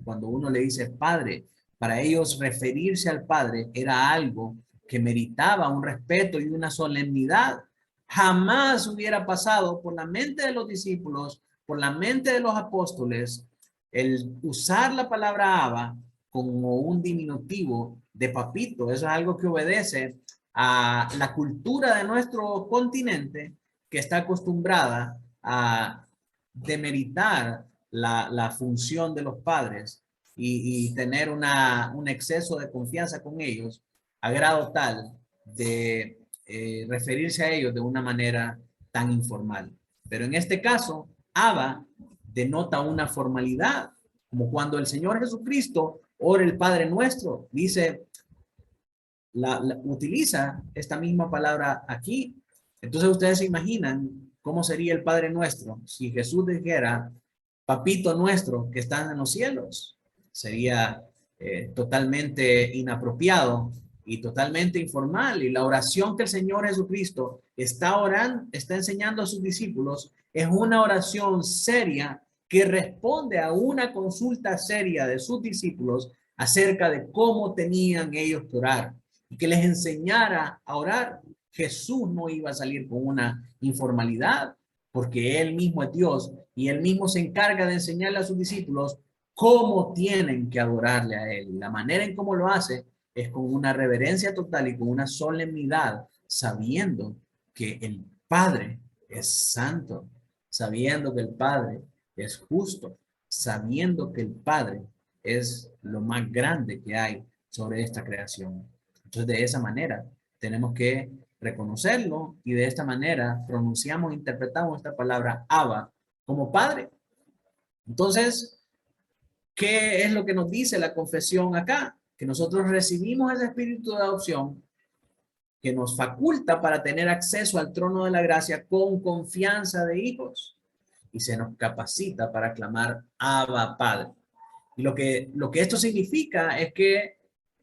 Cuando uno le dice padre, para ellos referirse al padre era algo que meritaba un respeto y una solemnidad. Jamás hubiera pasado por la mente de los discípulos, por la mente de los apóstoles, el usar la palabra Abba como un diminutivo de papito. Eso es algo que obedece a la cultura de nuestro continente, que está acostumbrada a demeritar la función de los padres y tener un exceso de confianza con ellos a grado tal de referirse a ellos de una manera tan informal. Pero en este caso, Abba denota una formalidad, como cuando el Señor Jesucristo ora el Padre Nuestro, dice, utiliza esta misma palabra aquí. Entonces ustedes se imaginan cómo sería el Padre Nuestro si Jesús dijera, papito nuestro que estás en los cielos. Sería totalmente inapropiado y totalmente informal. Y la oración que el Señor Jesucristo está orando, está enseñando a sus discípulos, es una oración seria que responde a una consulta seria de sus discípulos acerca de cómo tenían ellos que orar y que les enseñara a orar. Jesús no iba a salir con una informalidad, porque él mismo es Dios y él mismo se encarga de enseñarle a sus discípulos cómo tienen que adorarle a él. La manera en cómo lo hace es con una reverencia total y con una solemnidad, sabiendo que el Padre es santo, sabiendo que el Padre es justo, sabiendo que el Padre es lo más grande que hay sobre esta creación. Entonces, de esa manera, tenemos que reconocerlo y de esta manera pronunciamos e interpretamos esta palabra Abba como Padre. Entonces, ¿qué es lo que nos dice la confesión acá? Que nosotros recibimos ese espíritu de adopción que nos faculta para tener acceso al trono de la gracia con confianza de hijos y se nos capacita para clamar Abba Padre. Y lo que esto significa es que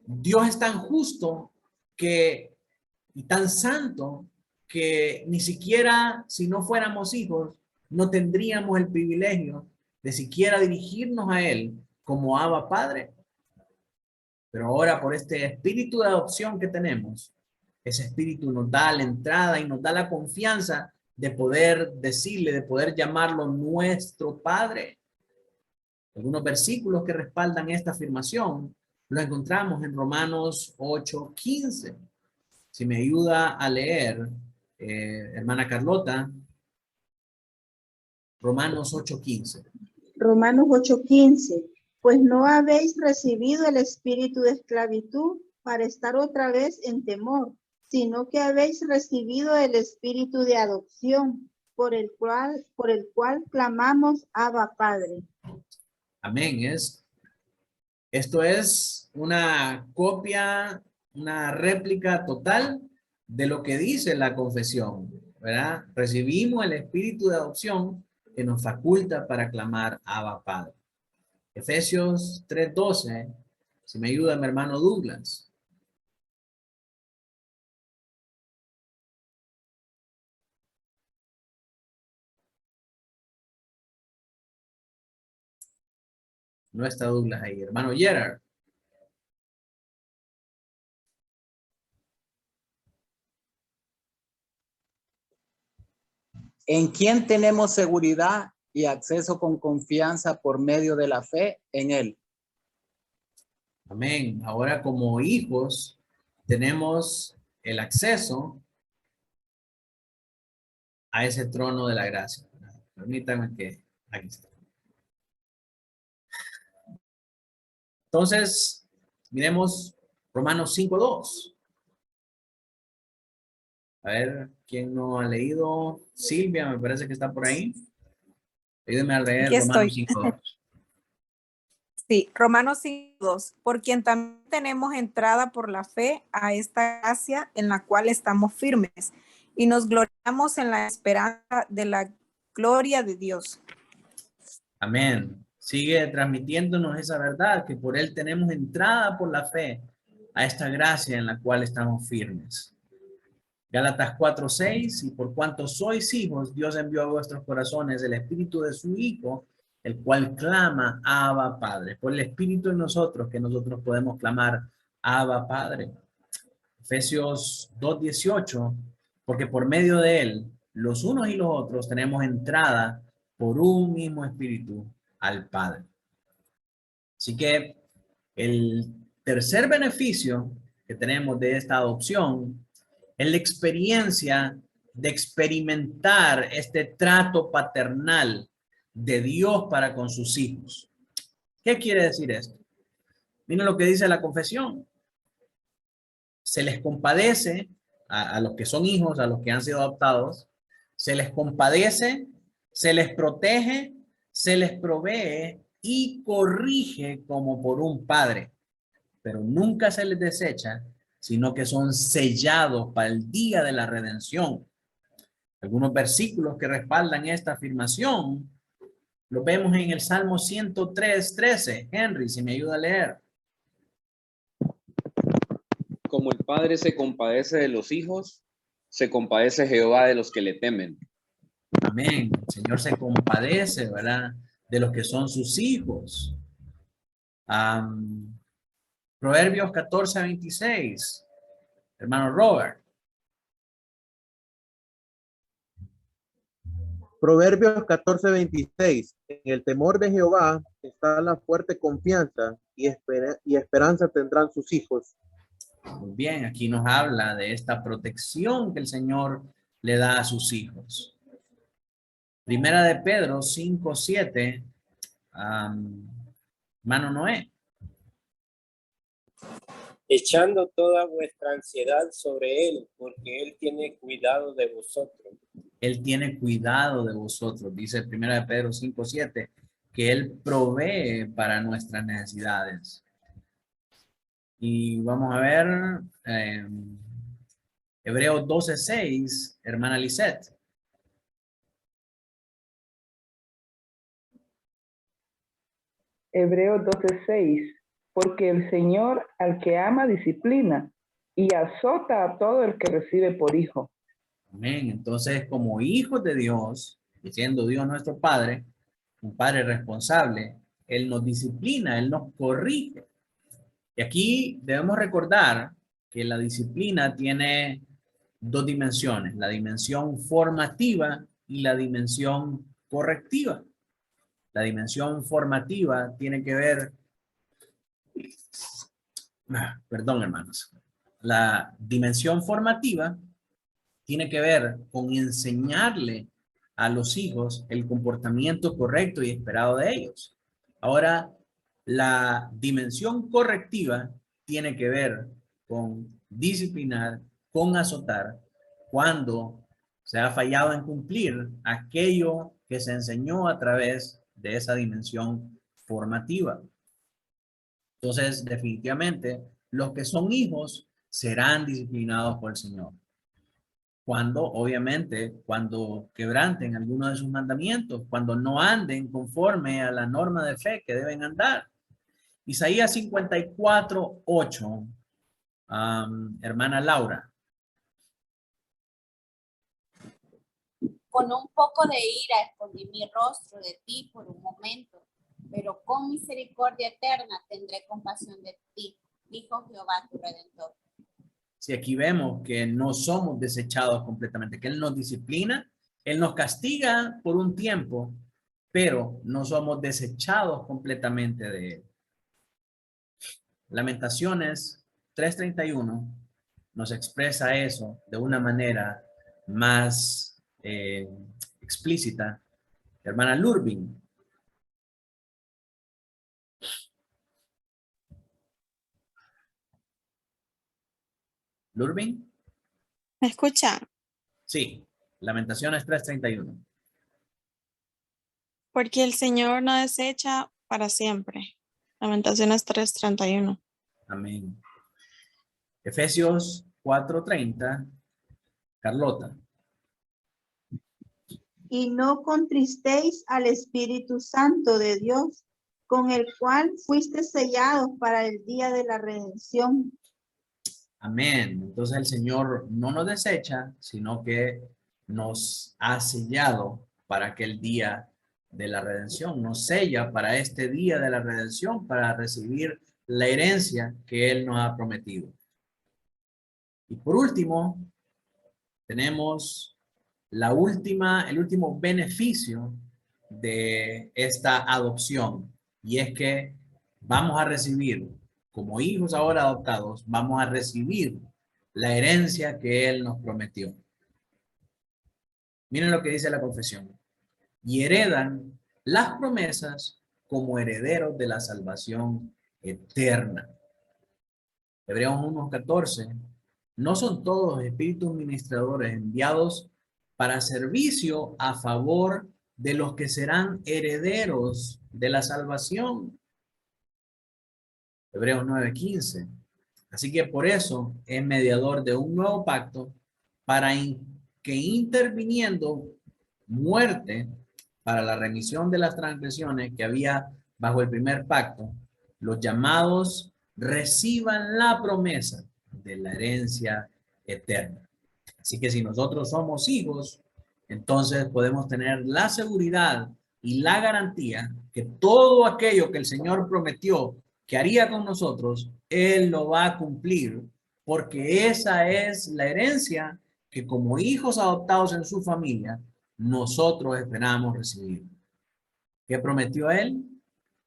Dios es tan justo y tan santo que ni siquiera si no fuéramos hijos, no tendríamos el privilegio de siquiera dirigirnos a Él como Abba Padre. Pero ahora por este espíritu de adopción que tenemos, ese espíritu nos da la entrada y nos da la confianza de poder decirle, de poder llamarlo nuestro Padre. Algunos versículos que respaldan esta afirmación los encontramos en Romanos 8:15. Si me ayuda a leer, hermana Carlota, Romanos 8:15. Romanos 8:15. Pues no habéis recibido el espíritu de esclavitud para estar otra vez en temor, sino que habéis recibido el espíritu de adopción, por el cual clamamos Abba Padre. Amén. Esto es una copia, una réplica total de lo que dice la confesión, ¿verdad? Recibimos el espíritu de adopción que nos faculta para clamar Abba Padre. Efesios 3:12, si me ayuda mi hermano Douglas. No está Douglas ahí. Hermano Gerard. ¿En quién tenemos seguridad y acceso con confianza por medio de la fe en Él? Amén. Ahora como hijos tenemos el acceso a ese trono de la gracia. Permítanme que aquí está. Entonces, miremos Romanos 5:2. A ver, ¿quién no ha leído? Silvia, me parece que está por ahí. Ayúdeme a leer Aquí Romanos estoy. 5:2. Sí, Romanos 5:2, por quien también tenemos entrada por la fe a esta gracia en la cual estamos firmes y nos gloriamos en la esperanza de la gloria de Dios. Amén. Sigue transmitiéndonos esa verdad, que por Él tenemos entrada por la fe a esta gracia en la cual estamos firmes. Gálatas 4:6, y por cuanto sois hijos, Dios envió a vuestros corazones el Espíritu de su Hijo, el cual clama, Abba, Padre. Por el Espíritu en nosotros, que nosotros podemos clamar, Abba, Padre. Efesios 2:18, porque por medio de Él, los unos y los otros tenemos entrada por un mismo Espíritu al Padre. Así que el tercer beneficio que tenemos de esta adopción es la experiencia de experimentar este trato paternal de Dios para con sus hijos. ¿Qué quiere decir esto? Miren lo que dice la confesión. Se les compadece a los que son hijos, a los que han sido adoptados, se les compadece, se les protege, se les provee y corrige como por un padre, pero nunca se les desecha, sino que son sellados para el día de la redención. Algunos versículos que respaldan esta afirmación los vemos en el Salmo 103:13. Henry, si me ayuda a leer. Como el Padre se compadece de los hijos, se compadece Jehová de los que le temen. Amén. El Señor se compadece, ¿verdad?, de los que son sus hijos. Proverbios 14:26. Hermano Robert. Proverbios 14:26. En el temor de Jehová está la fuerte confianza y esperanza tendrán sus hijos. Muy bien, aquí nos habla de esta protección que el Señor le da a sus hijos. Primera de Pedro 5:7. Hermano Noé. Echando toda vuestra ansiedad sobre Él, porque Él tiene cuidado de vosotros. Él tiene cuidado de vosotros, dice Primera de Pedro 5:7, que Él provee para nuestras necesidades. Y vamos a ver Hebreos 12:6, hermana Lisette. Hebreos 12:6, porque el Señor al que ama disciplina y azota a todo el que recibe por hijo. Amén. Entonces, como hijos de Dios, siendo Dios nuestro Padre, un Padre responsable, Él nos disciplina, Él nos corrige. Y aquí debemos recordar que la disciplina tiene dos dimensiones, la dimensión formativa y la dimensión correctiva. La dimensión formativa tiene que ver, perdón hermanos, la dimensión formativa tiene que ver con enseñarle a los hijos el comportamiento correcto y esperado de ellos. Ahora, la dimensión correctiva tiene que ver con disciplinar, con azotar, cuando se ha fallado en cumplir aquello que se enseñó a través de esa dimensión formativa. Entonces, definitivamente, los que son hijos serán disciplinados por el Señor. Cuando, obviamente, cuando quebranten alguno de sus mandamientos, cuando no anden conforme a la norma de fe que deben andar. Isaías 54:8, hermana Laura. Con un poco de ira escondí mi rostro de ti por un momento, pero con misericordia eterna tendré compasión de ti, dijo Jehová tu Redentor. Si aquí vemos que no somos desechados completamente, que Él nos disciplina, Él nos castiga por un tiempo, pero no somos desechados completamente de Él. Lamentaciones 3:31 nos expresa eso de una manera más explícita. Hermana Lurbin. Lurbin. ¿Me escucha? Sí, Lamentaciones 3:31. Porque el Señor no desecha para siempre. Lamentaciones 3:31. Amén. Efesios 4:30. Carlota. Y no contristéis al Espíritu Santo de Dios, con el cual fuiste sellados para el día de la redención. Amén. Entonces el Señor no nos desecha, sino que nos ha sellado para aquel día de la redención. Nos sella para este día de la redención, para recibir la herencia que Él nos ha prometido. Y por último, tenemos el último beneficio de esta adopción. Y es que vamos a recibir, como hijos ahora adoptados, vamos a recibir la herencia que Él nos prometió. Miren lo que dice la confesión. Y heredan las promesas como herederos de la salvación eterna. Hebreos 1:14. No son todos espíritus ministradores enviados para servicio a favor de los que serán herederos de la salvación. Hebreos 9:15. Así que por eso es mediador de un nuevo pacto para que interviniendo muerte para la remisión de las transgresiones que había bajo el primer pacto, los llamados reciban la promesa de la herencia eterna. Así que si nosotros somos hijos, entonces podemos tener la seguridad y la garantía que todo aquello que el Señor prometió que haría con nosotros, Él lo va a cumplir, porque esa es la herencia que como hijos adoptados en su familia, nosotros esperamos recibir. ¿Qué prometió Él?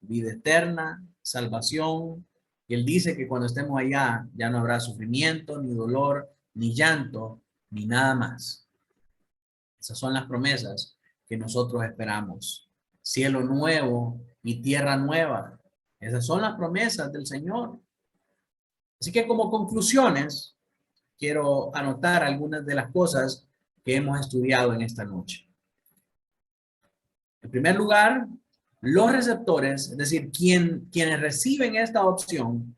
Vida eterna, salvación. Y Él dice que cuando estemos allá ya no habrá sufrimiento, ni dolor, ni llanto, ni nada más. Esas son las promesas que nosotros esperamos. Cielo nuevo y tierra nueva. Esas son las promesas del Señor. Así que como conclusiones, quiero anotar algunas de las cosas que hemos estudiado en esta noche. En primer lugar, los receptores, es decir, quienes reciben esta adopción,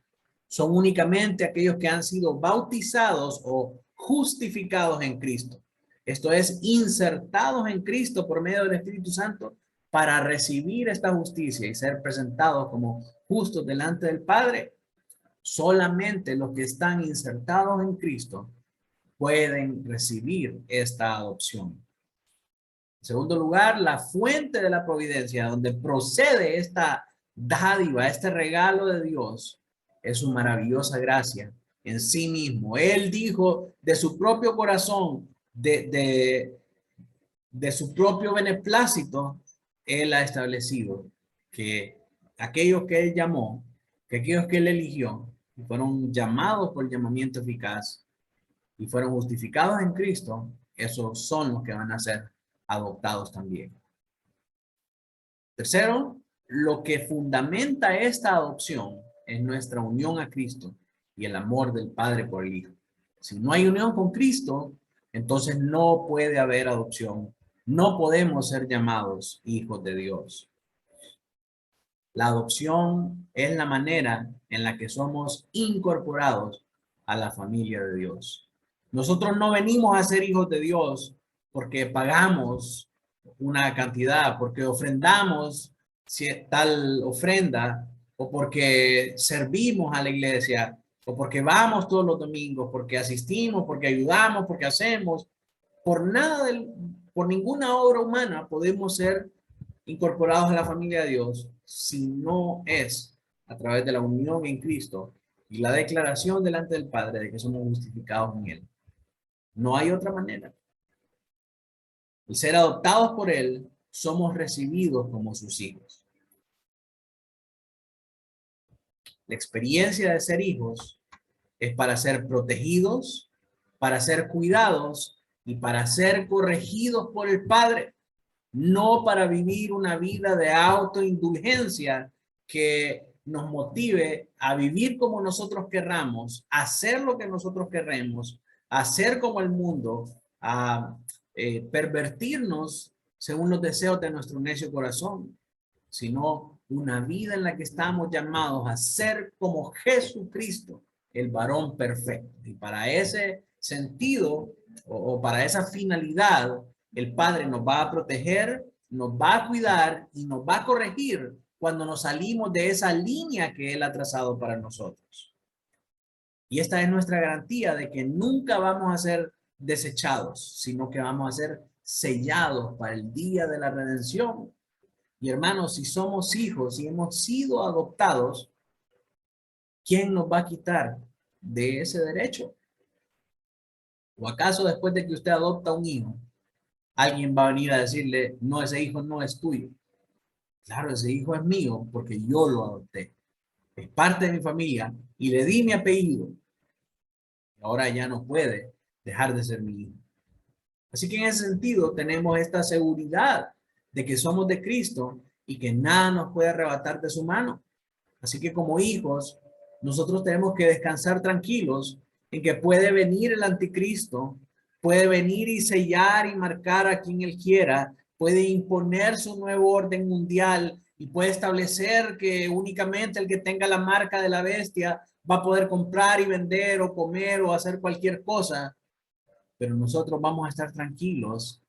son únicamente aquellos que han sido bautizados o justificados en Cristo. Esto es, insertados en Cristo por medio del Espíritu Santo para recibir esta justicia y ser presentados como justos delante del Padre. Solamente los que están insertados en Cristo pueden recibir esta adopción. En segundo lugar, la fuente de la providencia, donde procede esta dádiva, este regalo de Dios, es su maravillosa gracia en sí mismo. Él dijo de su propio corazón, de su propio beneplácito, Él ha establecido que aquellos que Él llamó, que aquellos que Él eligió, y fueron llamados por el llamamiento eficaz y fueron justificados en Cristo, esos son los que van a ser adoptados también. Tercero, lo que fundamenta esta adopción es nuestra unión a Cristo y el amor del Padre por el Hijo. Si no hay unión con Cristo, entonces no puede haber adopción. No podemos ser llamados hijos de Dios. La adopción es la manera en la que somos incorporados a la familia de Dios. Nosotros no venimos a ser hijos de Dios porque pagamos una cantidad, porque ofrendamos tal ofrenda, o porque servimos a la iglesia, o porque vamos todos los domingos, porque asistimos, porque ayudamos, porque hacemos. Por ninguna obra humana podemos ser incorporados a la familia de Dios si no es a través de la unión en Cristo y la declaración delante del Padre de que somos justificados en Él. No hay otra manera. Al ser adoptados por Él, somos recibidos como sus hijos. La experiencia de ser hijos es para ser protegidos, para ser cuidados y para ser corregidos por el Padre, no para vivir una vida de autoindulgencia que nos motive a vivir como nosotros querramos, a hacer lo que nosotros queremos, a ser como el mundo a pervertirnos según los deseos de nuestro necio corazón, sino una vida en la que estamos llamados a ser como Jesucristo, el varón perfecto. Y para ese sentido o para esa finalidad, el Padre nos va a proteger, nos va a cuidar y nos va a corregir cuando nos salimos de esa línea que Él ha trazado para nosotros. Y esta es nuestra garantía de que nunca vamos a ser desechados, sino que vamos a ser sellados para el día de la redención. Y hermanos, si somos hijos y hemos sido adoptados, ¿quién nos va a quitar de ese derecho? ¿O acaso después de que usted adopta un hijo, alguien va a venir a decirle, no, ese hijo no es tuyo? Claro, ese hijo es mío porque yo lo adopté. Es parte de mi familia y le di mi apellido. Ahora ya no puede dejar de ser mi hijo. Así que en ese sentido tenemos esta seguridad de que somos de Cristo y que nada nos puede arrebatar de su mano. Así que como hijos, nosotros tenemos que descansar tranquilos en que puede venir el anticristo, puede venir y sellar y marcar a quien él quiera, puede imponer su nuevo orden mundial y puede establecer que únicamente el que tenga la marca de la bestia va a poder comprar y vender o comer o hacer cualquier cosa. Pero nosotros vamos a estar tranquilos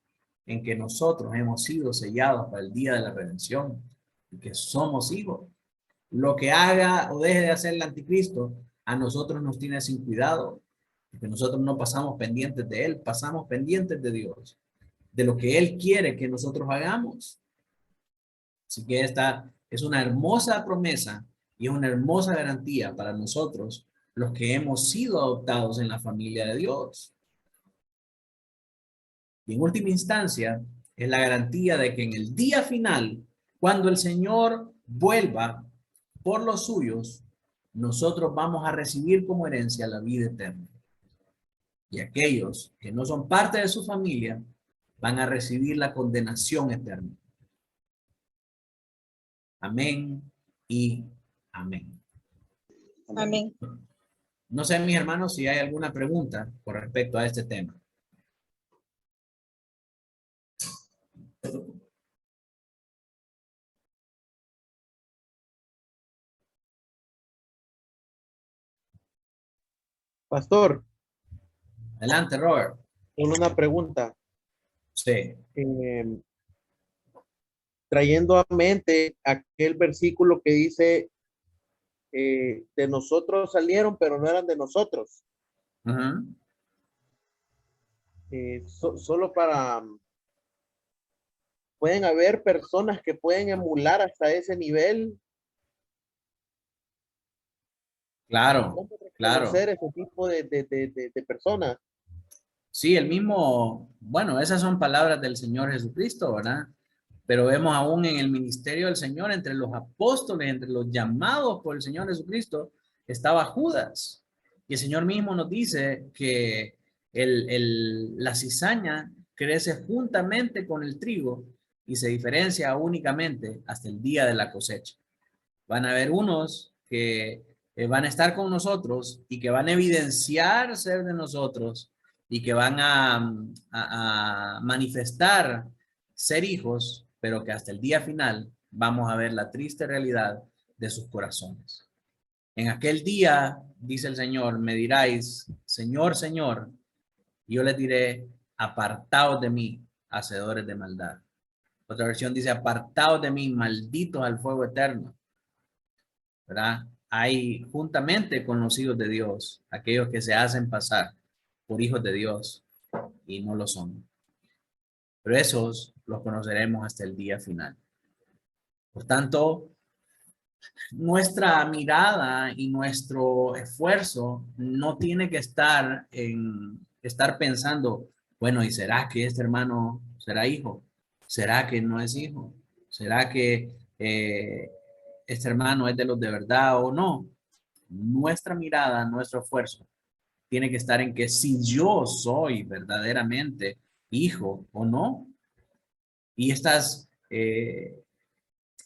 en que nosotros hemos sido sellados para el día de la redención y que somos hijos. Lo que haga o deje de hacer el anticristo, a nosotros nos tiene sin cuidado, porque nosotros no pasamos pendientes de él, pasamos pendientes de Dios, de lo que él quiere que nosotros hagamos. Así que esta es una hermosa promesa y es una hermosa garantía para nosotros, los que hemos sido adoptados en la familia de Dios. Y en última instancia, es la garantía de que en el día final, cuando el Señor vuelva por los suyos, nosotros vamos a recibir como herencia la vida eterna. Y aquellos que no son parte de su familia van a recibir la condenación eterna. Amén y amén. Amén. No sé, mis hermanos, si hay alguna pregunta con respecto a este tema. Pastor, Adelante, Robert. solo una pregunta. Sí. Trayendo a mente aquel versículo que dice, de nosotros salieron, pero no eran de nosotros. Solo para... Pueden haber personas que pueden emular hasta ese nivel. Claro, claro. Conocer ese tipo de personas. Sí, el mismo, bueno, esas son palabras del Señor Jesucristo, ¿verdad? Pero vemos aún en el ministerio del Señor, entre los apóstoles, entre los llamados por el Señor Jesucristo, estaba Judas. Y el Señor mismo nos dice que la cizaña crece juntamente con el trigo y se diferencia únicamente hasta el día de la cosecha. Van a haber unos que van a estar con nosotros y que van a evidenciar ser de nosotros y que van a manifestar ser hijos, pero que hasta el día final vamos a ver la triste realidad de sus corazones. En aquel día, dice el Señor, me diráis, Señor, Señor, y yo les diré, apartaos de mí, hacedores de maldad. Otra versión dice, apartaos de mí, malditos al fuego eterno. ¿Verdad? Hay juntamente con los hijos de Dios, aquellos que se hacen pasar por hijos de Dios y no lo son. Pero esos los conoceremos hasta el día final. Por tanto, nuestra mirada y nuestro esfuerzo no tiene que estar en estar pensando, bueno, ¿y será que este hermano será hijo? ¿Será que no es hijo? ¿Será que este hermano es de los de verdad o no? Nuestra mirada, nuestro esfuerzo tiene que estar en que si yo soy verdaderamente hijo o no. Y estas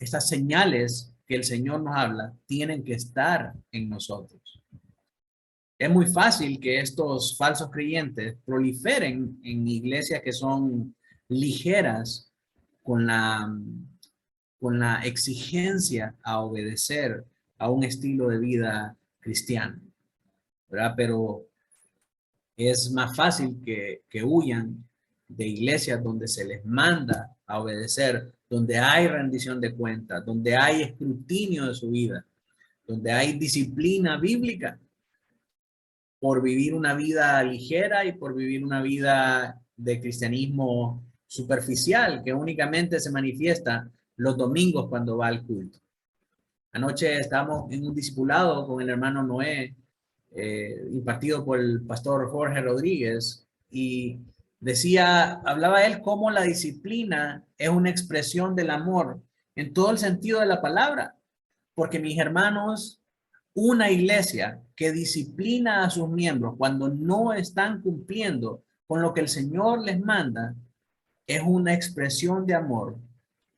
señales que el Señor nos habla tienen que estar en nosotros. es muy fácil que estos falsos creyentes proliferen en iglesias que son ligeras con la exigencia a obedecer a un estilo de vida cristiano, ¿verdad? Pero es más fácil que huyan de iglesias donde se les manda a obedecer, donde hay rendición de cuentas, donde hay escrutinio de su vida, donde hay disciplina bíblica, por vivir una vida ligera y por vivir una vida de cristianismo superficial que únicamente se manifiesta los domingos cuando va al culto. Anoche estamos en un discipulado con el hermano Noé, impartido por el pastor Jorge Rodríguez, y hablaba él cómo la disciplina es una expresión del amor en todo el sentido de la palabra, porque mis hermanos, una iglesia que disciplina a sus miembros cuando no están cumpliendo con lo que el Señor les manda, es una expresión de amor,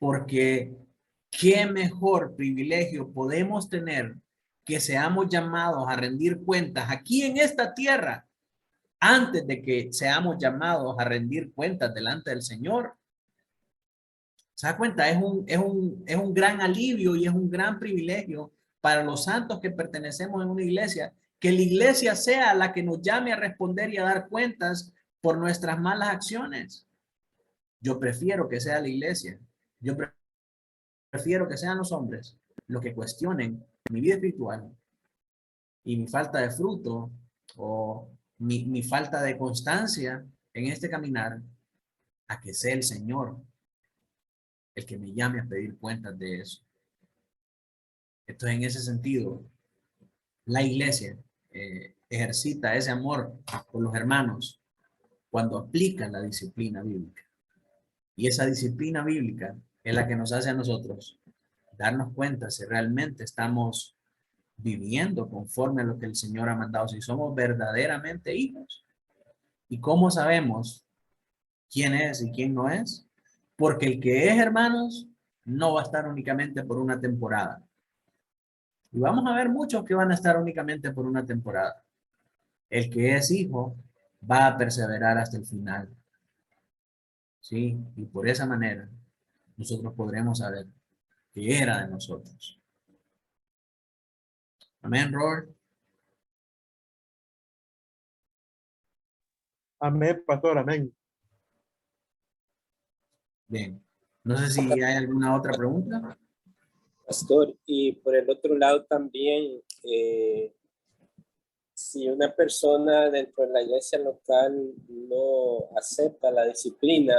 porque qué mejor privilegio podemos tener que seamos llamados a rendir cuentas aquí en esta tierra antes de que seamos llamados a rendir cuentas delante del Señor. ¿Se da cuenta? Es un gran alivio y es un gran privilegio para los santos que pertenecemos en una iglesia, que la iglesia sea la que nos llame a responder y a dar cuentas por nuestras malas acciones. Yo prefiero que sea la iglesia. Yo prefiero que sean los hombres los que cuestionen mi vida espiritual y mi falta de fruto o mi falta de constancia en este caminar, a que sea el Señor el que me llame a pedir cuentas de eso. Entonces, en ese sentido, la iglesia ejercita ese amor por los hermanos cuando aplica la disciplina bíblica. Y esa disciplina bíblica es la que nos hace a nosotros darnos cuenta si realmente estamos viviendo conforme a lo que el Señor ha mandado, si somos verdaderamente hijos. ¿Y cómo sabemos quién es y quién no es? Porque el que es, hermanos, no va a estar únicamente por una temporada. Y vamos a ver muchos que van a estar únicamente por una temporada. El que es hijo va a perseverar hasta el final. ¿Sí? Y por esa manera nosotros podremos saber que era de nosotros. Amén, Robert. Amén, pastor, amén. Bien. No sé si hay alguna otra pregunta. Pastor, y por el otro lado también, si una persona dentro de la iglesia local no acepta la disciplina,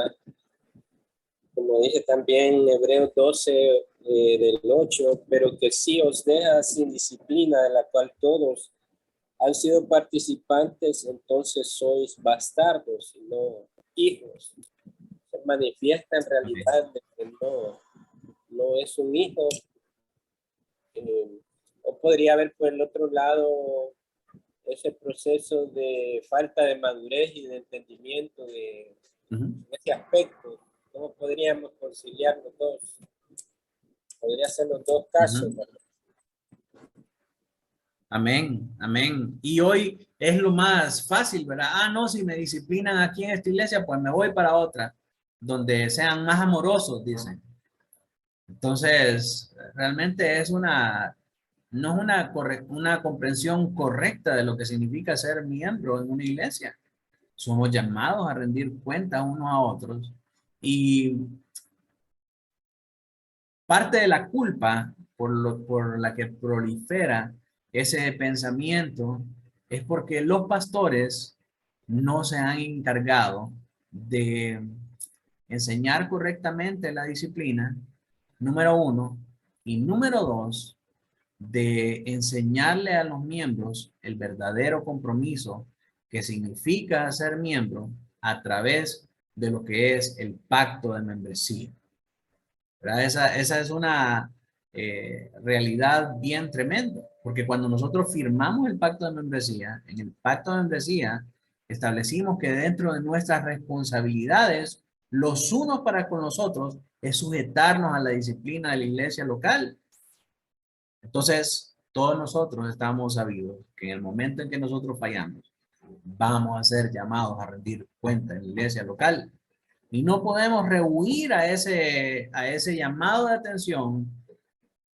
como dije también en Hebreos 12 del 8, pero que sí os deja sin disciplina, de la cual todos han sido participantes, entonces sois bastardos y no hijos. Se manifiesta en realidad de que no es un hijo. O podría haber por el otro lado ese proceso de falta de madurez y de entendimiento de ese aspecto. ¿Cómo podríamos conciliar los dos? Podría ser los dos casos. Amén, amén. Y hoy es lo más fácil, ¿verdad? Ah, no, si me disciplinan aquí en esta iglesia, pues me voy para otra, donde sean más amorosos, dicen. Entonces, realmente es no es una comprensión correcta de lo que significa ser miembro en una iglesia. Somos llamados a rendir cuentas unos a otros. Y parte de la culpa por la que prolifera ese pensamiento es porque los pastores no se han encargado de enseñar correctamente la disciplina, número 1, y número 2, de enseñarle a los miembros el verdadero compromiso que significa ser miembro a través de lo que es el pacto de membresía. ¿Verdad? Esa es una realidad bien tremenda, porque cuando nosotros firmamos el pacto de membresía, en el pacto de membresía establecimos que dentro de nuestras responsabilidades, los unos para con los otros, es sujetarnos a la disciplina de la iglesia local. Entonces, todos nosotros estamos sabidos que en el momento en que nosotros fallamos, vamos a ser llamados a rendir cuenta en la iglesia local. Y no podemos rehuir a ese llamado de atención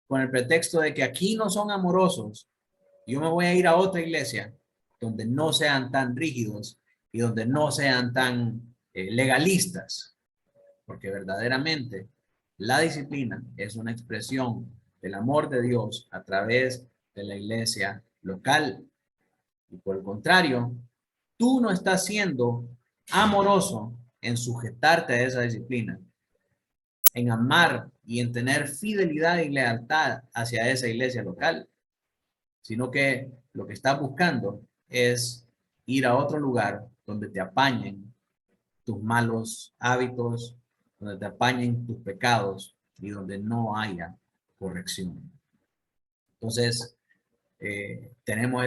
con el pretexto de que aquí no son amorosos. Yo me voy a ir a otra iglesia donde no sean tan rígidos y donde no sean tan legalistas. Porque verdaderamente la disciplina es una expresión del amor de Dios a través de la iglesia local. Y por el contrario, tú no estás siendo amoroso en sujetarte a esa disciplina, en amar y en tener fidelidad y lealtad hacia esa iglesia local, sino que lo que estás buscando es ir a otro lugar donde te apañen tus malos hábitos, donde te apañen tus pecados y donde no haya corrección. Entonces, tenemos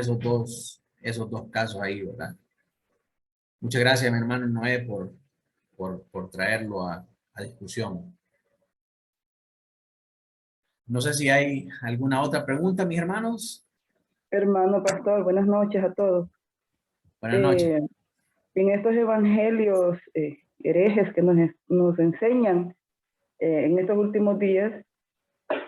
esos dos casos ahí, ¿verdad? Muchas gracias, mi hermano Noé, por traerlo a discusión. No sé si hay alguna otra pregunta, mis hermanos. Hermano pastor, buenas noches a todos. Buenas noches. En estos evangelios herejes que nos enseñan en estos últimos días,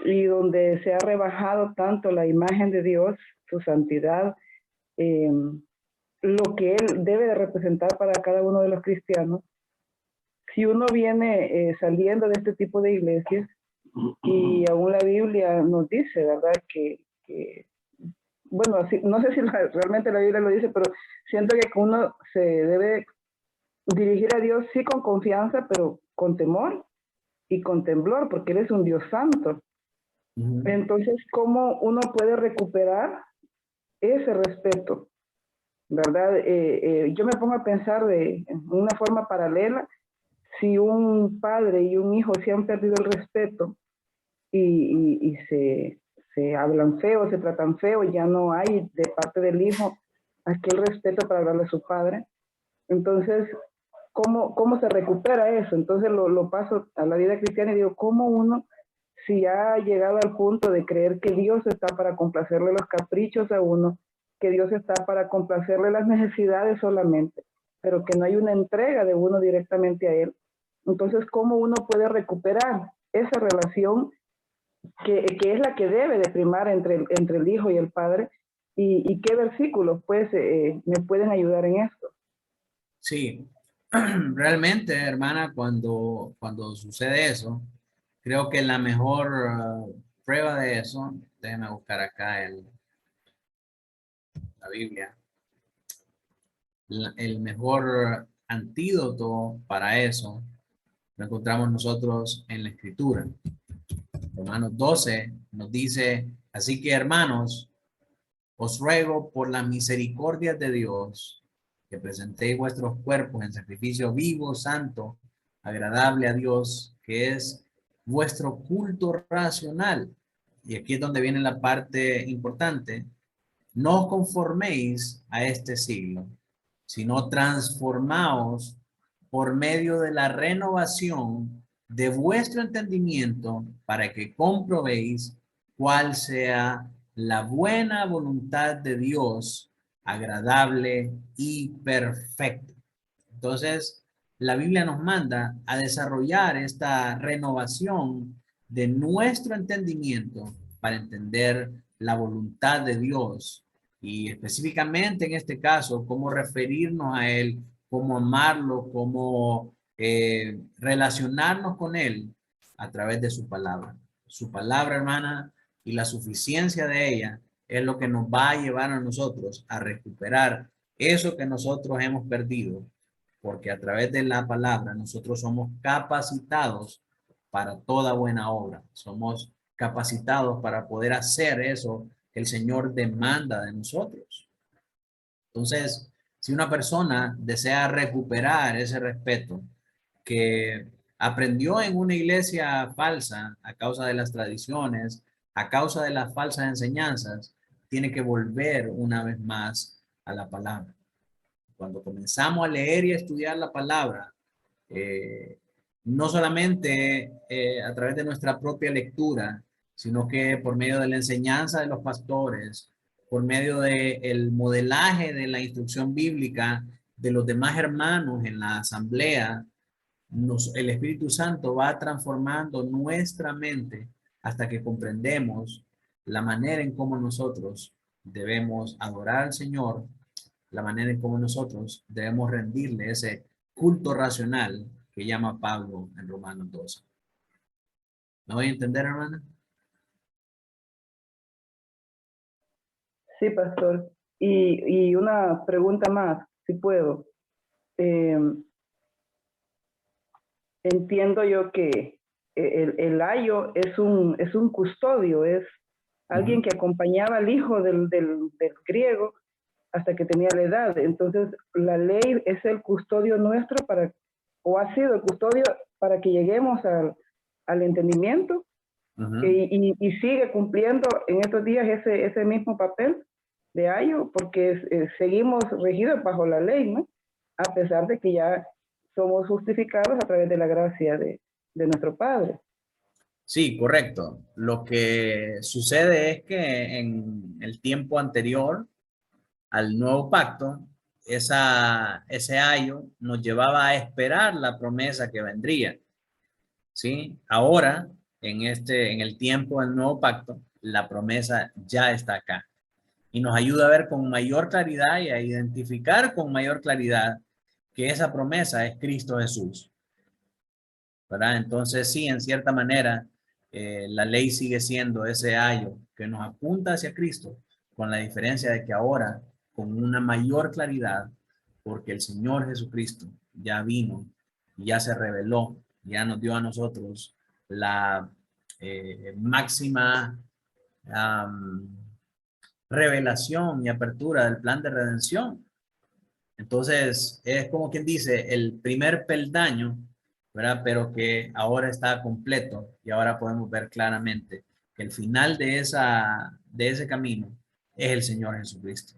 y donde se ha rebajado tanto la imagen de Dios, su santidad, lo que Él debe de representar para cada uno de los cristianos, si uno viene saliendo de este tipo de iglesias, y aún la Biblia nos dice, ¿verdad? Que bueno, así, no sé si realmente la Biblia lo dice, pero siento que uno se debe dirigir a Dios sí con confianza, pero con temor y con temblor, porque Él es un Dios santo. Entonces, ¿cómo uno puede recuperar ese respeto? ¿Verdad? Yo me pongo a pensar de una forma paralela, si un padre y un hijo se han perdido el respeto y se hablan feo, se tratan feo, ya no hay de parte del hijo aquel respeto para hablarle a su padre. Entonces, ¿cómo se recupera eso? Entonces lo paso a la vida cristiana y digo, ¿cómo uno, si ha llegado al punto de creer que Dios está para complacerle los caprichos a uno, que Dios está para complacerle las necesidades solamente, pero que no hay una entrega de uno directamente a Él? Entonces, ¿cómo uno puede recuperar esa relación que es la que debe de primar entre el hijo y el padre? ¿Y qué versículos pues me pueden ayudar en esto? Sí, realmente, hermana, cuando sucede eso, creo que la mejor prueba de eso, déjeme buscar acá la Biblia, el mejor antídoto para eso lo encontramos nosotros en la Escritura. Romanos 12 nos dice, así que hermanos, os ruego por las misericordias de Dios que presentéis vuestros cuerpos en sacrificio vivo, santo, agradable a Dios, que es vuestro culto racional. Y aquí es donde viene la parte importante. No os conforméis a este siglo, sino transformaos por medio de la renovación de vuestro entendimiento para que comprobéis cuál sea la buena voluntad de Dios, agradable y perfecta. Entonces, la Biblia nos manda a desarrollar esta renovación de nuestro entendimiento para entender la voluntad de Dios y específicamente en este caso, cómo referirnos a Él, cómo amarlo, cómo relacionarnos con Él a través de su palabra. Su palabra, hermana, y la suficiencia de ella es lo que nos va a llevar a nosotros a recuperar eso que nosotros hemos perdido, porque a través de la palabra nosotros somos capacitados para toda buena obra. Somos capacitados para poder hacer eso que el Señor demanda de nosotros. Entonces, si una persona desea recuperar ese respeto que aprendió en una iglesia falsa a causa de las tradiciones, a causa de las falsas enseñanzas, tiene que volver una vez más a la palabra. Cuando comenzamos a leer y a estudiar la palabra, no solamente a través de nuestra propia lectura, sino que por medio de la enseñanza de los pastores, por medio del modelaje de la instrucción bíblica de los demás hermanos en la asamblea, el Espíritu Santo va transformando nuestra mente hasta que comprendemos la manera en cómo nosotros debemos adorar al Señor, la manera en cómo nosotros debemos rendirle ese culto racional que llama Pablo en Romanos 12. ¿Me voy a entender, hermana? Sí, pastor. Y una pregunta más, si puedo. Entiendo yo que el ayo es un custodio, es alguien que acompañaba al hijo del griego hasta que tenía la edad. Entonces, la ley es el custodio nuestro o ha sido el custodio para que lleguemos al entendimiento. Y sigue cumpliendo en estos días ese mismo papel de ayo, porque seguimos regidos bajo la ley, ¿no? A pesar de que ya somos justificados a través de la gracia de nuestro Padre. Sí, correcto. Lo que sucede es que en el tiempo anterior al nuevo pacto, ese ayo nos llevaba a esperar la promesa que vendría. ¿Sí? Ahora, en el tiempo del nuevo pacto, la promesa ya está acá. Y nos ayuda a ver con mayor claridad y a identificar con mayor claridad que esa promesa es Cristo Jesús. ¿Verdad? Entonces, sí, en cierta manera, la ley sigue siendo ese ayo que nos apunta hacia Cristo, con la diferencia de que ahora, con una mayor claridad, porque el Señor Jesucristo ya vino, ya se reveló, ya nos dio a nosotros la máxima revelación y apertura del plan de redención. Entonces, es como quien dice, el primer peldaño, ¿verdad? Pero que ahora está completo y ahora podemos ver claramente que el final de ese camino es el Señor Jesucristo.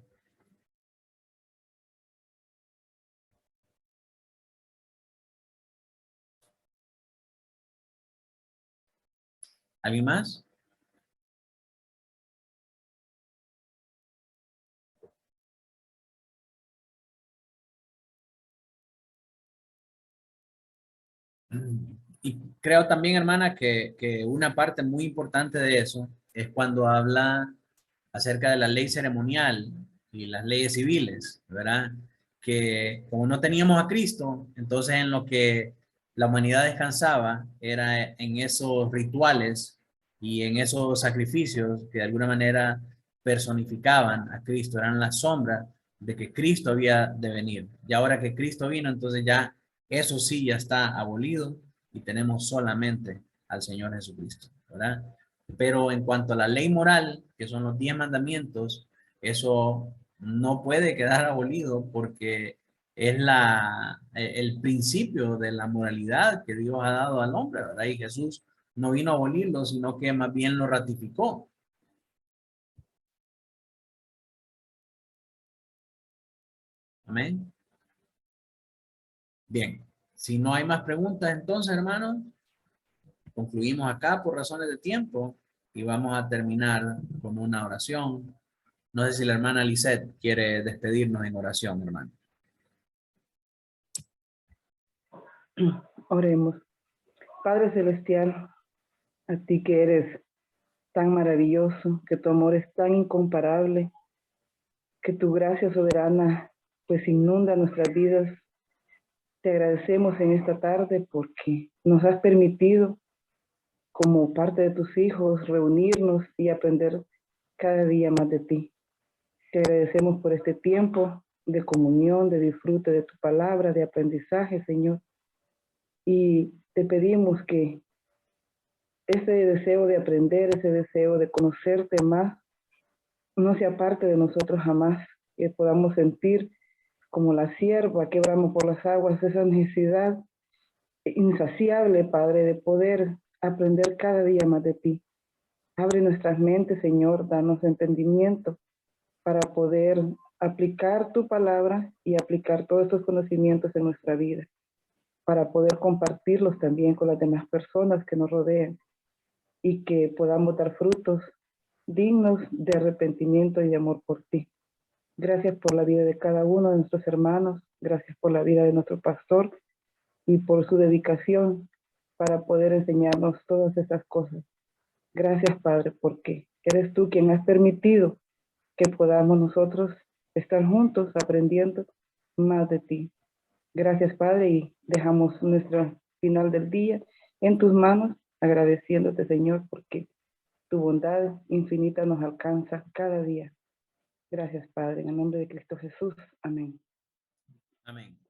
¿Alguien más? Y creo también, hermana, que una parte muy importante de eso es cuando habla acerca de la ley ceremonial y las leyes civiles, ¿verdad? Que como no teníamos a Cristo, entonces en lo que la humanidad descansaba era en esos rituales y en esos sacrificios que de alguna manera personificaban a Cristo, eran la sombra de que Cristo había de venir. Y ahora que Cristo vino, entonces ya eso sí ya está abolido y tenemos solamente al Señor Jesucristo, ¿verdad? Pero en cuanto a la ley moral, que son los 10 mandamientos, eso no puede quedar abolido porque es el principio de la moralidad que Dios ha dado al hombre, ¿verdad? Y Jesús no vino a abolirlo, sino que más bien lo ratificó. Amén. Bien, si no hay más preguntas, entonces, hermanos, concluimos acá por razones de tiempo y vamos a terminar con una oración. No sé si la hermana Lisette quiere despedirnos en oración, hermano. Oremos. Padre Celestial, a ti que eres tan maravilloso, que tu amor es tan incomparable, que tu gracia soberana pues inunda nuestras vidas. Te agradecemos en esta tarde porque nos has permitido como parte de tus hijos reunirnos y aprender cada día más de ti. Te agradecemos por este tiempo de comunión, de disfrute de tu palabra, de aprendizaje, Señor. Y te pedimos que ese deseo de aprender, ese deseo de conocerte más, no sea parte de nosotros jamás, que podamos sentir como la sierva que brama por las aguas, esa necesidad insaciable, Padre, de poder aprender cada día más de ti. Abre nuestras mentes, Señor, danos entendimiento para poder aplicar tu palabra y aplicar todos estos conocimientos en nuestra vida, para poder compartirlos también con las demás personas que nos rodean. y que podamos dar frutos dignos de arrepentimiento y de amor por ti. Gracias por la vida de cada uno de nuestros hermanos, gracias por la vida de nuestro pastor y por su dedicación para poder enseñarnos todas estas cosas. Gracias, Padre, porque eres tú quien has permitido que podamos nosotros estar juntos aprendiendo más de ti. Gracias, Padre, y dejamos nuestra final del día en tus manos, agradeciéndote, Señor, porque tu bondad infinita nos alcanza cada día. Gracias, Padre, en el nombre de Cristo Jesús. Amén. Amén.